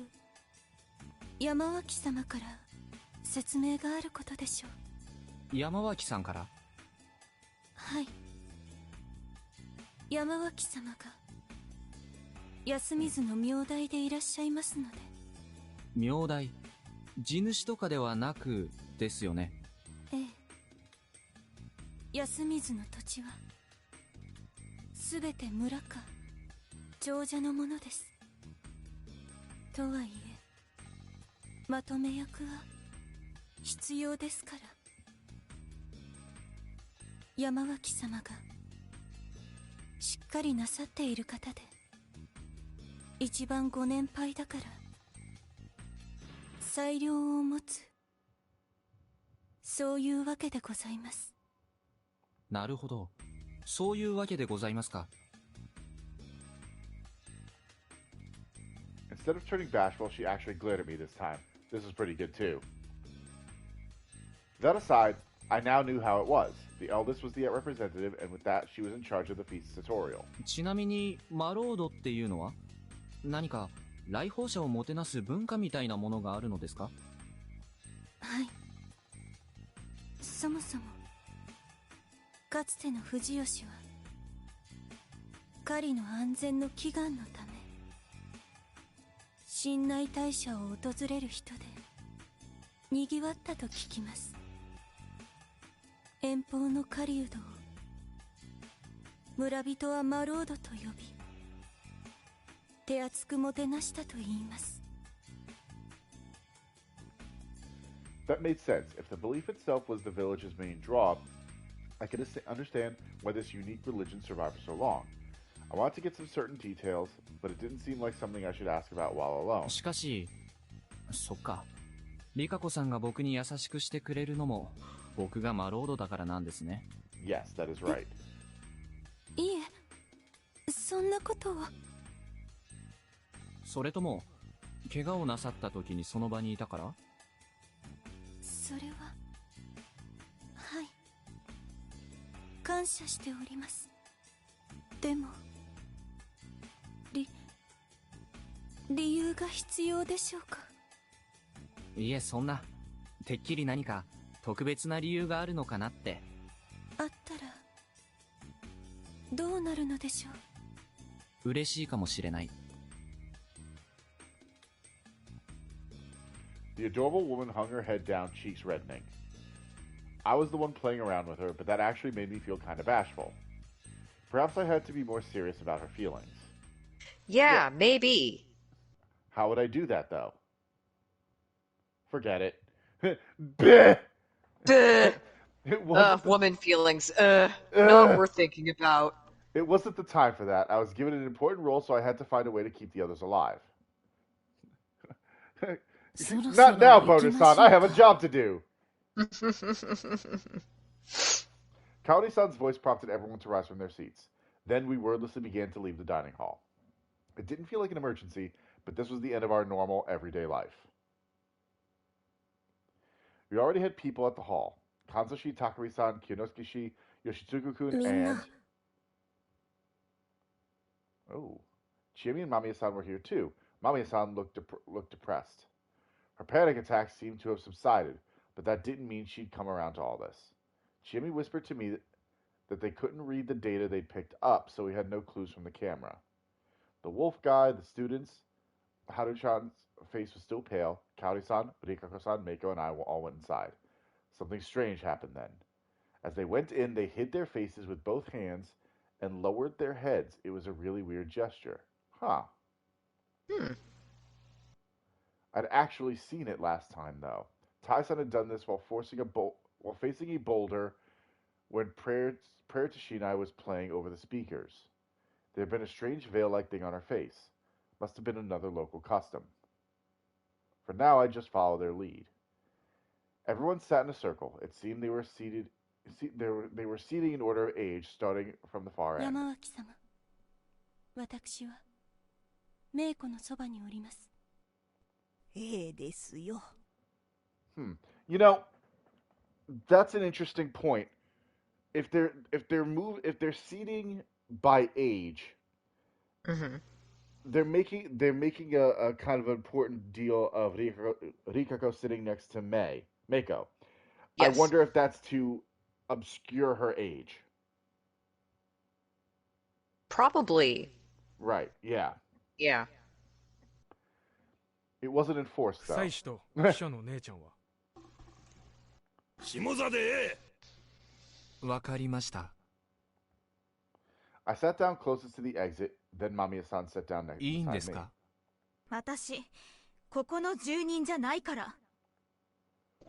山脇様から説明があることでしょう。山脇さんから？はい。山脇様が休みずの名代でいらっしゃいますので。名代？地主とかではなくですよね。ええ。休みずの土地はすべて村か長者のものです。とはいえまとめ役は必要ですから。山脇様がしっかりなさっている方で、一番ご年配だから裁量を持つ、そういうわけでございます。なるほど、そういうわけでございますか。Instead of turning bashful, she actually glared at me this time. This was pretty good too. That aside, I now knew how it was. The eldest was the representative, and with that, she was in charge of the feast's tutorial. ちなみに、マロードっていうのは何か来訪者をもてなす文化みたいなものがあるのですか？はい。そもそも、かつての藤吉は、狩りの安全の祈願のため、神内大社を訪れる人で、賑わったと聞きます。遠方の狩人を、村人はマロードと呼び、手厚くもてなしたと言います。That made sense. If the belief itself was the village's main draw, I could understand why this unique religion survived for so long. I wanted to get some certain details, but it didn't seem like something I should ask about while alone. しかし、そっか。リカコさんが僕に優しくしてくれるのも、僕がマロードだからなんですね。Yes, that is right. いえ、そんなことは。それとも、怪我をなさった時にその場にいたから？それは、はい。感謝しております。でも、理由が必要でしょうか？いえ、そんな。てっきり何か特別な理由があるのかなって。あったら、どうなるのでしょう？嬉しいかもしれない。The adorable woman hung her head down, cheeks reddening. I was the one playing around with her, but that actually made me feel kind of bashful. Perhaps I had to be more serious about her feelings. Yeah, maybe. How would I do that, though? Forget it. Bleh! Woman feelings. Not worth thinking about. It wasn't the time for that. I was given an important role, so I had to find a way to keep the others alive. Not now, Bonus-san. I have a job to do. Kaori-san's voice prompted everyone to rise from their seats. Then we wordlessly began to leave the dining hall. It didn't feel like an emergency, but this was the end of our normal, everyday life. We already had people at the hall. Kanzoshi, Takari-san, Kyonosuke-shi, Yoshitsugu-kun, and... Oh. Chiemi and Mamiya-san were here too. Mamiya-san looked depressed. Her panic attacks seemed to have subsided, but that didn't mean she'd come around to all this. Chiemi whispered to me that they couldn't read the data they'd picked up, so we had no clues from the camera. The wolf guy, the students, Haru-chan's face was still pale. Kaori-san, Rikako-san, Meiko, and I all went inside. Something strange happened then. As they went in, they hid their faces with both hands and lowered their heads. It was a really weird gesture. Huh. I'd actually seen it last time, though. Tai-san had done this while facing a boulder when Prayer to Shinai was playing over the speakers. There had been a strange veil-like thing on her face. Must have been another local custom. For now, I just followed their lead. Everyone sat in a circle. It seemed they were seating in order of age, starting from the far end. Yamawaki-sama. 私はメイコのそばにおります。ですよ。You know, that's an interesting point. If they're seating by age, they're making a kind of important deal of Rikako sitting next to Meiko. Yes. I wonder if that's to obscure her age. Probably. Right. Yeah. Yeah. It wasn't enforced, though. 妻子と記者の姉ちゃんは下座でわかりました。I sat down closest to the exit, then Mamiya-san sat down next to me. いいんですか？私、ここの住人じゃないから。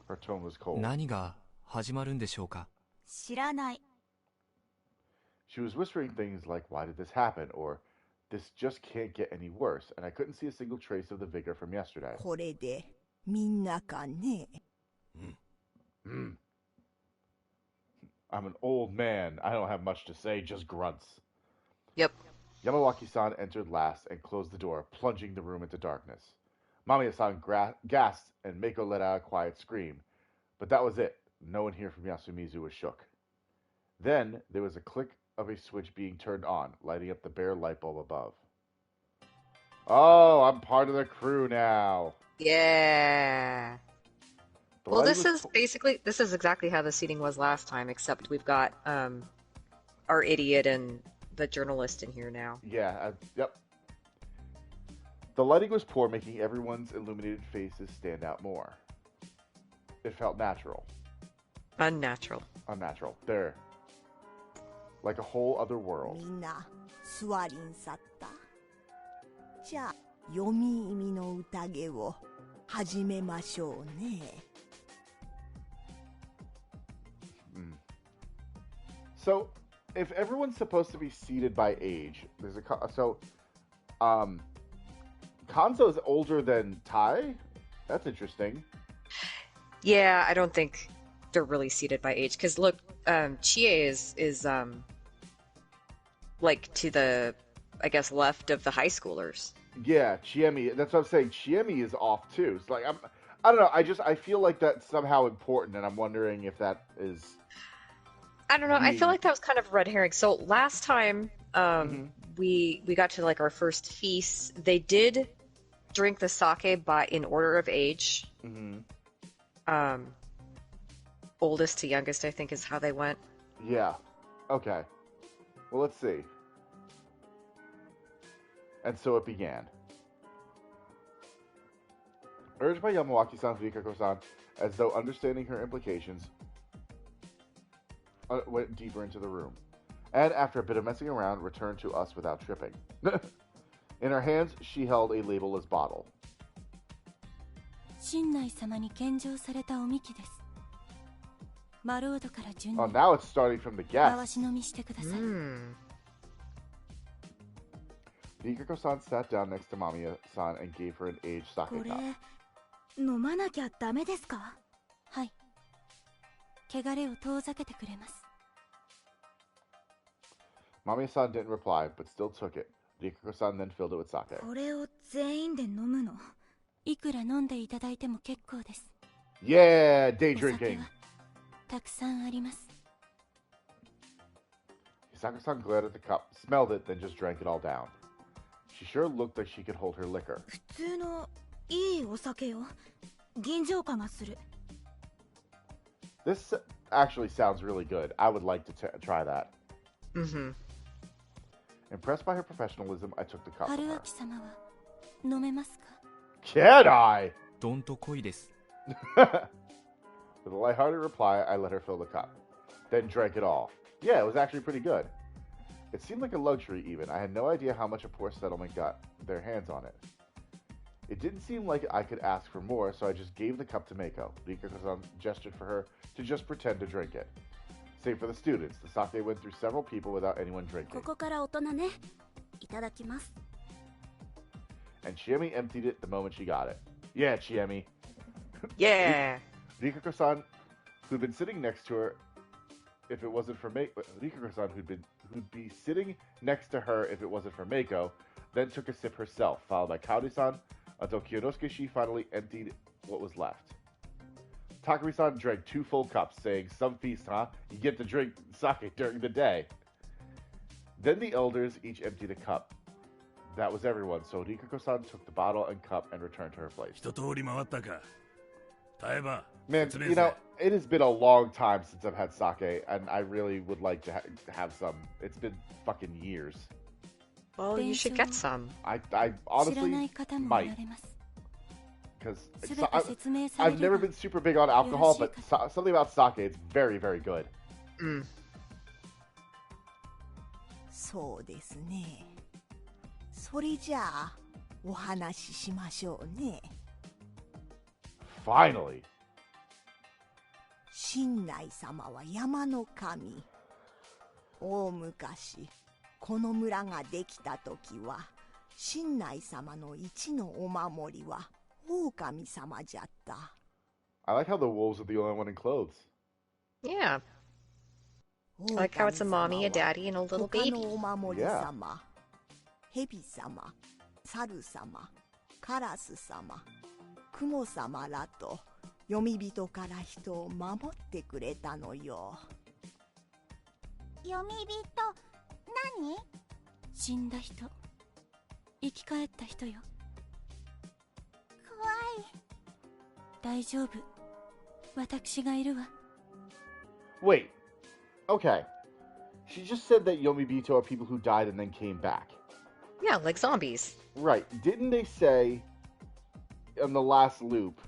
Her tone was cold. 何が始まるんでしょうか？知らない。She was whispering things like, "Why did this happen?" or "This just can't get any worse," and I couldn't see a single trace of the vigor from yesterday. これでみんなかね。I'm an old man. I don't have much to say, just grunts. Yep. Yamawaki-san entered last and closed the door, plunging the room into darkness. Mamiya-san gasped and Mako let out a quiet scream. But that was it. No one here from Yasumizu was shook. Then there was a click of a switch being turned on, lighting up the bare light bulb above. Oh, I'm part of the crew now. Yeah. Well, this is exactly how the seating was last time, except we've got our idiot and the journalist in here now. Yeah, yep. The lighting was poor, making everyone's illuminated faces stand out more. It felt natural. Unnatural. There. Like a whole other world. みんな座りんさった。じゃあ読み意味の宴を始めましょうね。So, if everyone's supposed to be seated by age, there's Kanzo is older than Tai? That's interesting. Yeah, I don't think they're really seated by age. Because look, Chie is like to the, I guess, left of the high schoolers. Yeah, Chiemi. That's what I'm saying. Chiemi is off too. It's like I don't know. I feel like that's somehow important, and I'm wondering if that is. I don't know. I feel like that was kind of red herring. So last time, we got to like our first feast. They did drink the sake in order of age. Oldest to youngest, I think, is how they went. Yeah. Okay. Well, let's see. And so it began. Urged by Yamawaki-san, Rikako-san, as though understanding her implications, went deeper into the room. And after a bit of messing around, returned to us without tripping. In her hands, she held a labelless bottle. 新内様に献上されたおみきです。マロードから順に Oh, now it's starting from the guest. 回し飲みしてください。Rikako-san sat down next to Mamiya-san and gave her an aged sake これ cup. 飲まなきゃダメですか？はい。汚れを遠ざけてくれます。Mamiya-san didn't reply, but still took it. Rikako-san then filled it with sake. これを全員で飲むの？いくら飲んでいただいても結構です。Yeah, day drinking. たくさんあります。Hisako-san glared at the cup, smelled it, then just drank it all down. She sure looked like she could hold her liquor. 普通のいいお酒よ。銀醸化がする。This actually sounds really good. I would like to try that. Impressed by her professionalism, I took the cup from her. 春秋様は飲めますか？ Can I? どんと濃いです。 With a lighthearted reply, I let her fill the cup. Then drank it all. Yeah, it was actually pretty good. It seemed like a luxury even. I had no idea how much a poor settlement got their hands on it. It didn't seem like I could ask for more, so I just gave the cup to Mako. Rikako-san gestured for her to just pretend to drink it. Save for the students. The sake went through several people without anyone drinking. ここから大人ね。いただきます。 And Chiemi emptied it the moment she got it. Yeah, Chiemi. Yeah. Rikako-san, who'd been sitting next to her, if it wasn't for Rikako-san, who'd be sitting next to her if it wasn't for Mako, then took a sip herself, followed by Kaori-san, until Kyonosuke finally emptied what was left. Takumi-san drank 2 full cups, saying, "Some feast, huh? You get to drink sake during the day." Then the elders each emptied a cup. That was everyone, so Rikako-san took the bottle and cup and returned to her place. 一通り回ったか。耐えば。 Man, you know, it has been a long time since I've had sake, and I really would like to have some. It's been fucking years. Well, you should get some. I honestly might. Because I've never been super big on alcohol, but something about sake, it's very, very good. そうですね。それじゃあお話ししましょうね。 Finally. 新内様は山の神。大昔、この村ができた時は、神内様の一のお守りは狼様じゃった。I like how the wolves are the only one in clothes. Yeah. I like how it's a mommy, a daddy, and a little baby. 他のお守り様、蛇様、猿様、カラス様、雲様らと読み人から人を守ってくれたのよ。読み人、何？死んだ人、生き返った人よ。怖い。大丈夫。私がいるわ。Wait. Okay. She just said that Yomibito are people who died and then came back. Yeah, like zombies. Right. Didn't they say in the last loop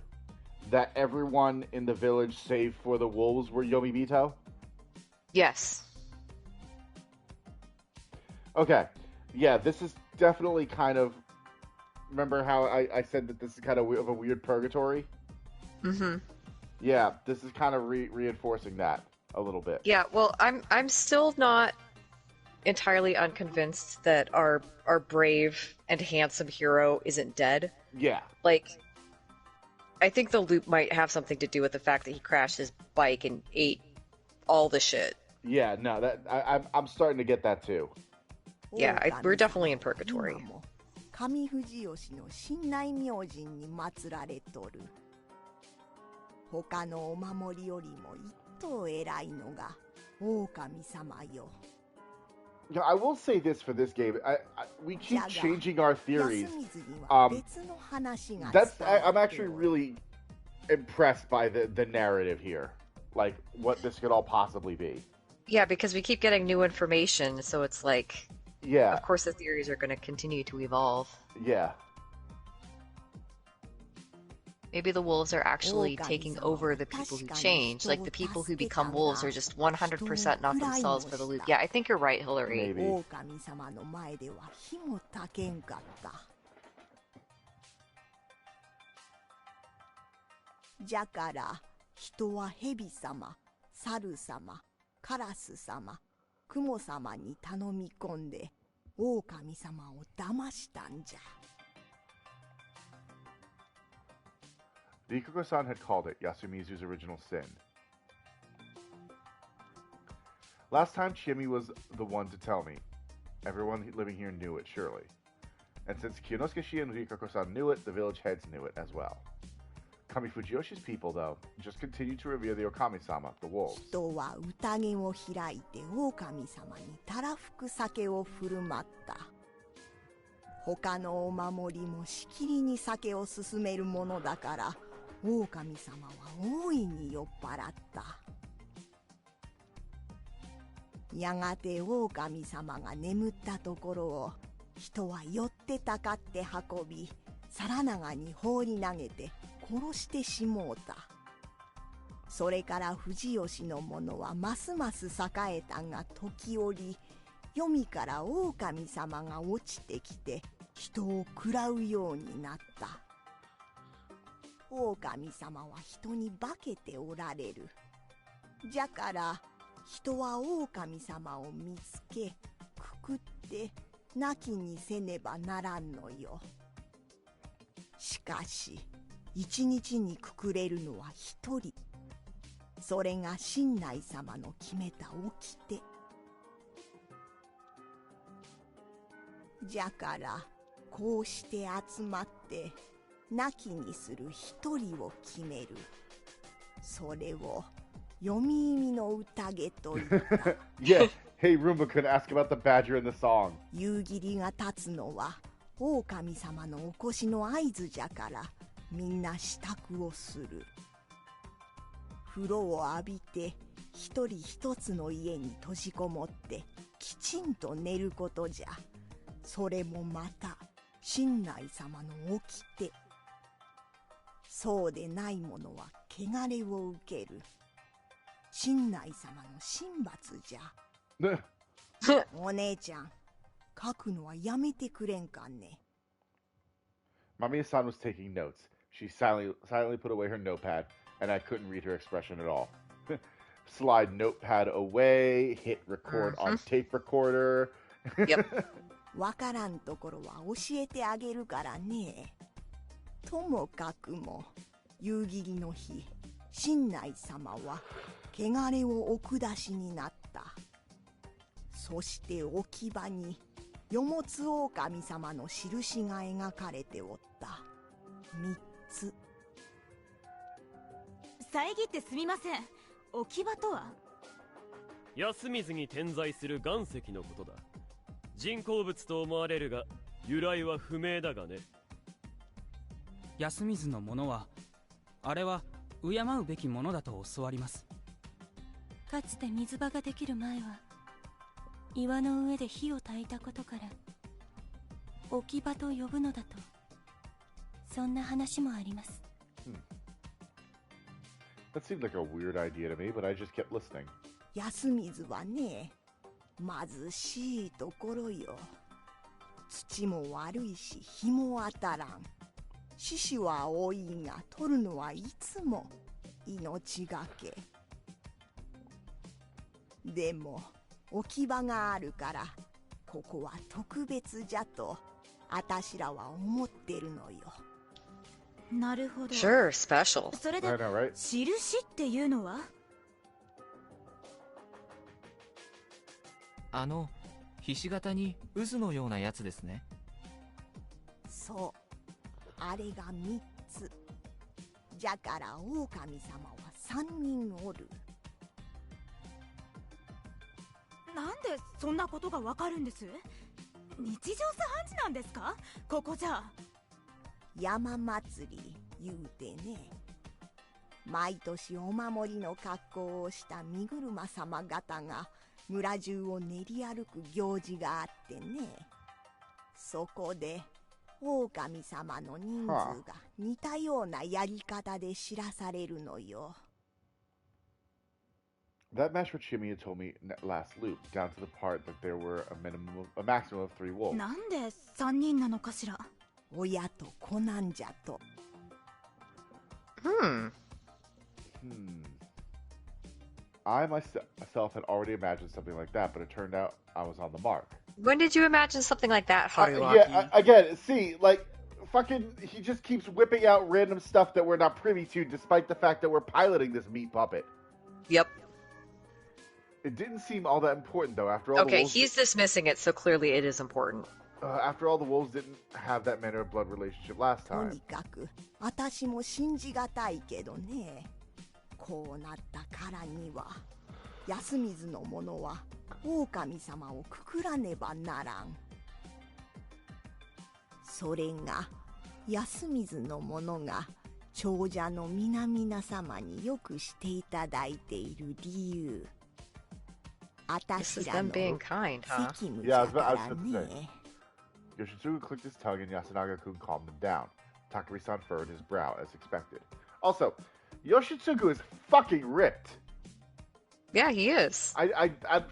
that everyone in the village save for the wolves were Yomibito? Yes. Okay. Yeah, this is definitely kind of... Remember how I said that this is kind of a weird purgatory? Mm-hmm. Yeah, this is kind of reinforcing that a little bit. Yeah, well, I'm still not entirely unconvinced that our brave and handsome hero isn't dead. Yeah. Like, I think the loop might have something to do with the fact that he crashed his bike and ate all the shit. Yeah, no, I'm starting to get that too. Yeah, we're definitely in purgatory. 上富士吉の神内明神に祀られとる。他のお守りよりも一等偉いのが狼様よ。Yeah, I will say this for this game. We keep changing our theories. I'm actually really impressed by the narrative here. Like, what this could all possibly be. Yeah, because we keep getting new information, so it's like... Yeah. Of course the theories are going to continue to evolve. Yeah. Maybe the wolves are actually taking over the people who change. Like, the people who become wolves are just 100% not themselves for the loop. Yeah, I think you're right, Hillary. Maybe. じゃから、人は蛇様、猿様、カラス様、雲様に頼み込んで、狼様を騙したんじゃ。Rikako-san had called it Yasumizu's original sin. Last time, Chiemi was the one to tell me. Everyone living here knew it, surely. And since Kiyonosuke-shi and Rikako-san knew it, the village heads knew it as well. Kami Fujiyoshi's people, though, just continue to revere the Okami-sama, the wolves. 人は宴を開いて狼様にたらふく酒を振る舞った。他のお守りもしきりに酒を勧めるものだから、狼様は大いに酔っ払った。やがて狼様が眠ったところを人は寄ってたかって運び、皿長に放り投げて殺してしもうた。それから藤吉の者はますます栄えたが、時折黄泉から狼様が落ちてきて人を食らうようになった。狼様は人に化けておられる。じゃから人は狼様を見つけ、くくって亡きにせねばならんのよ。しかし一日にくくれるのは一人。それが神内様の決めた掟。じゃからこうして集まって亡きにする一人を決める。それを読み意味の宴と言った。Yeah, hey Roomba could ask about the badger in the song. 夕霧が立つのは狼様のお越しの合図じゃから、みんな支度をする。風呂を浴びて一人一つの家に閉じこもってきちんと寝ることじゃ。それもまた神内様の掟。そうでない者は汚れを受ける。神内様の神罰じゃ。お姉ちゃん、書くのはやめてくれんかね。Mamiya-san was taking notes. She silently put away her notepad, and I couldn't read her expression at all. slide notepad away, hit record on tape recorder. Yep. わからんところは教えてあげるからね。ともかくも、夕霧の日、新内様は、汚れをお下しになった。そして置き場に、よもつ狼様の印が描かれておった。3つ。遮ってすみません。置き場とは？安水に点在する岩石のことだ。人工物と思われるが、由来は不明だがね。安水のものは、あれは敬うべきものだと教わります。かつて水場ができる前は、岩の上で火を焚いたことから置き場と呼ぶのだと、そんな話もあります。That seemed like a weird idea to me, but I just kept listening. 安水はね、貧しいところよ。土も悪いし日も当たらん。獅子は多いが取るのはいつも命がけ。でも置き場があるからここは特別じゃとあたしらは思ってるのよ。なるほど。Sure, special. それで、right? 印っていうのは？ひし形に渦のようなやつですね。そう。あれが3つ。じゃから狼様は3人おる。なんでそんなことがわかるんです？日常茶飯事なんですか？ここじゃ。山祭り言うてね。毎年お守りの格好をした身車様方が村中を練り歩く行事があってね。そこで狼様の人数が似たようなやり方で知らされるのよ。That matched what Shimi had told me last loop, down to the part that there were a maximum of 3 wolves. なんで3人なのかしら。親と子なんじゃと。I myself had already imagined something like that, but it turned out I was on the mark. When did you imagine something like that, Haruaki? Yeah, again, see, like, fucking, he just keeps whipping out random stuff that we're not privy to, despite the fact that we're piloting this meat puppet. Yep. It didn't seem all that important, though, after all. Okay, he's dismissing it, so clearly it is important. After all, the wolves didn't have that manner of blood relationship last と time. にかく、私も信じがたいけどね。こうなったからには、安水の者は狼様をくくらねばならん。それが、安水の者が長者の皆々様によくしていただいている理由。あたしらの責務じゃからね。Yoshitsugu clicked his tongue and Yasunaga-kun calmed him down. Takari-san furrowed his brow as expected. Also, Yoshitsugu is fucking ripped. Yeah, he is.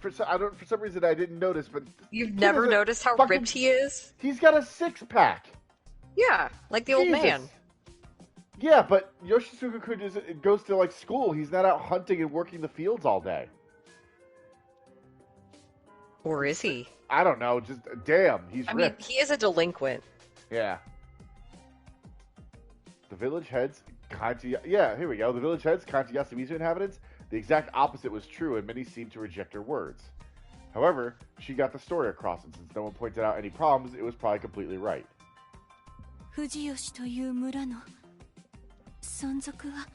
For some reason I didn't notice, but you've never noticed how ripped he is? He's got a 6-pack. Yeah, like the old man. Yeah, but Yoshitsugu goes to like school. He's not out hunting and working the fields all day. Or is he? I don't know. Just damn, he's ripped. I mean, he is a delinquent. Yeah. The village heads, yeah, here we go. The village heads, Kanji Yasumizu inhabitants, the exact opposite was true, and many seemed to reject her words. However, she got the story across, and since no one pointed out any problems, it was probably completely right. 富士吉という村の存続は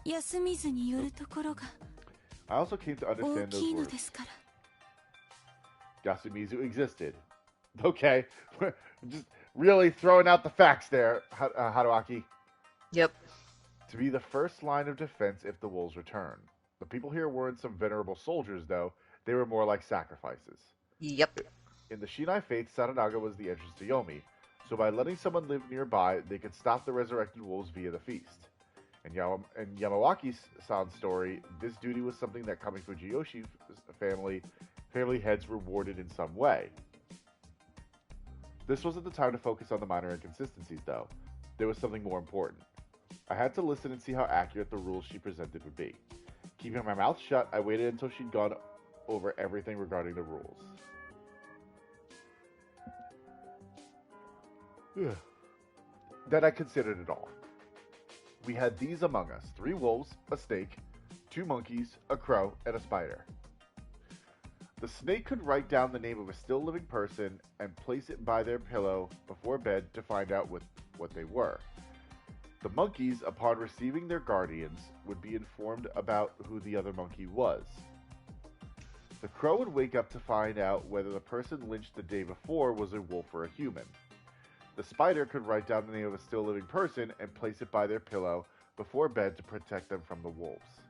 安水によるところが I also came to understand those 大きいの words. ですから。Yasumizu existed. Okay, just really throwing out the facts there, Haruaki. Yep. To be the first line of defense if the wolves return. The people here weren't some venerable soldiers, though. They were more like sacrifices. Yep. In the Shinai faith, Saranaga was the entrance to Yomi, so by letting someone live nearby, they could stop the resurrected wolves via the feast. In Yamawaki's story, this duty was something that coming from Jiyoshi's family heads rewarded in some way. This wasn't the time to focus on the minor inconsistencies, though. There was something more important. I had to listen and see how accurate the rules she presented would be. Keeping my mouth shut, I waited until she'd gone over everything regarding the rules. Then I considered it all. We had these among us: 3 wolves, a snake, 2 monkeys, a crow, and a spider. The snake could write down the name of a still living person and place it by their pillow before bed to find out what they were. The monkeys, upon receiving their guardians, would be informed about who the other monkey was. The crow would wake up to find out whether the person lynched the day before was a wolf or a human. The spider could write down the name of a still living person and place it by their pillow before bed to protect them from the wolves.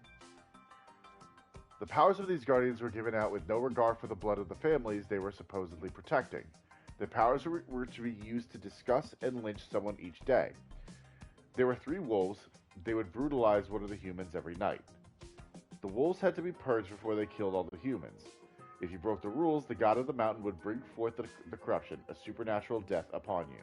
The powers of these guardians were given out with no regard for the blood of the families they were supposedly protecting. Their powers were to be used to discuss and lynch someone each day. There were 3 wolves. They would brutalize one of the humans every night. The wolves had to be purged before they killed all the humans. If you broke the rules, the god of the mountain would bring forth the corruption, a supernatural death upon you.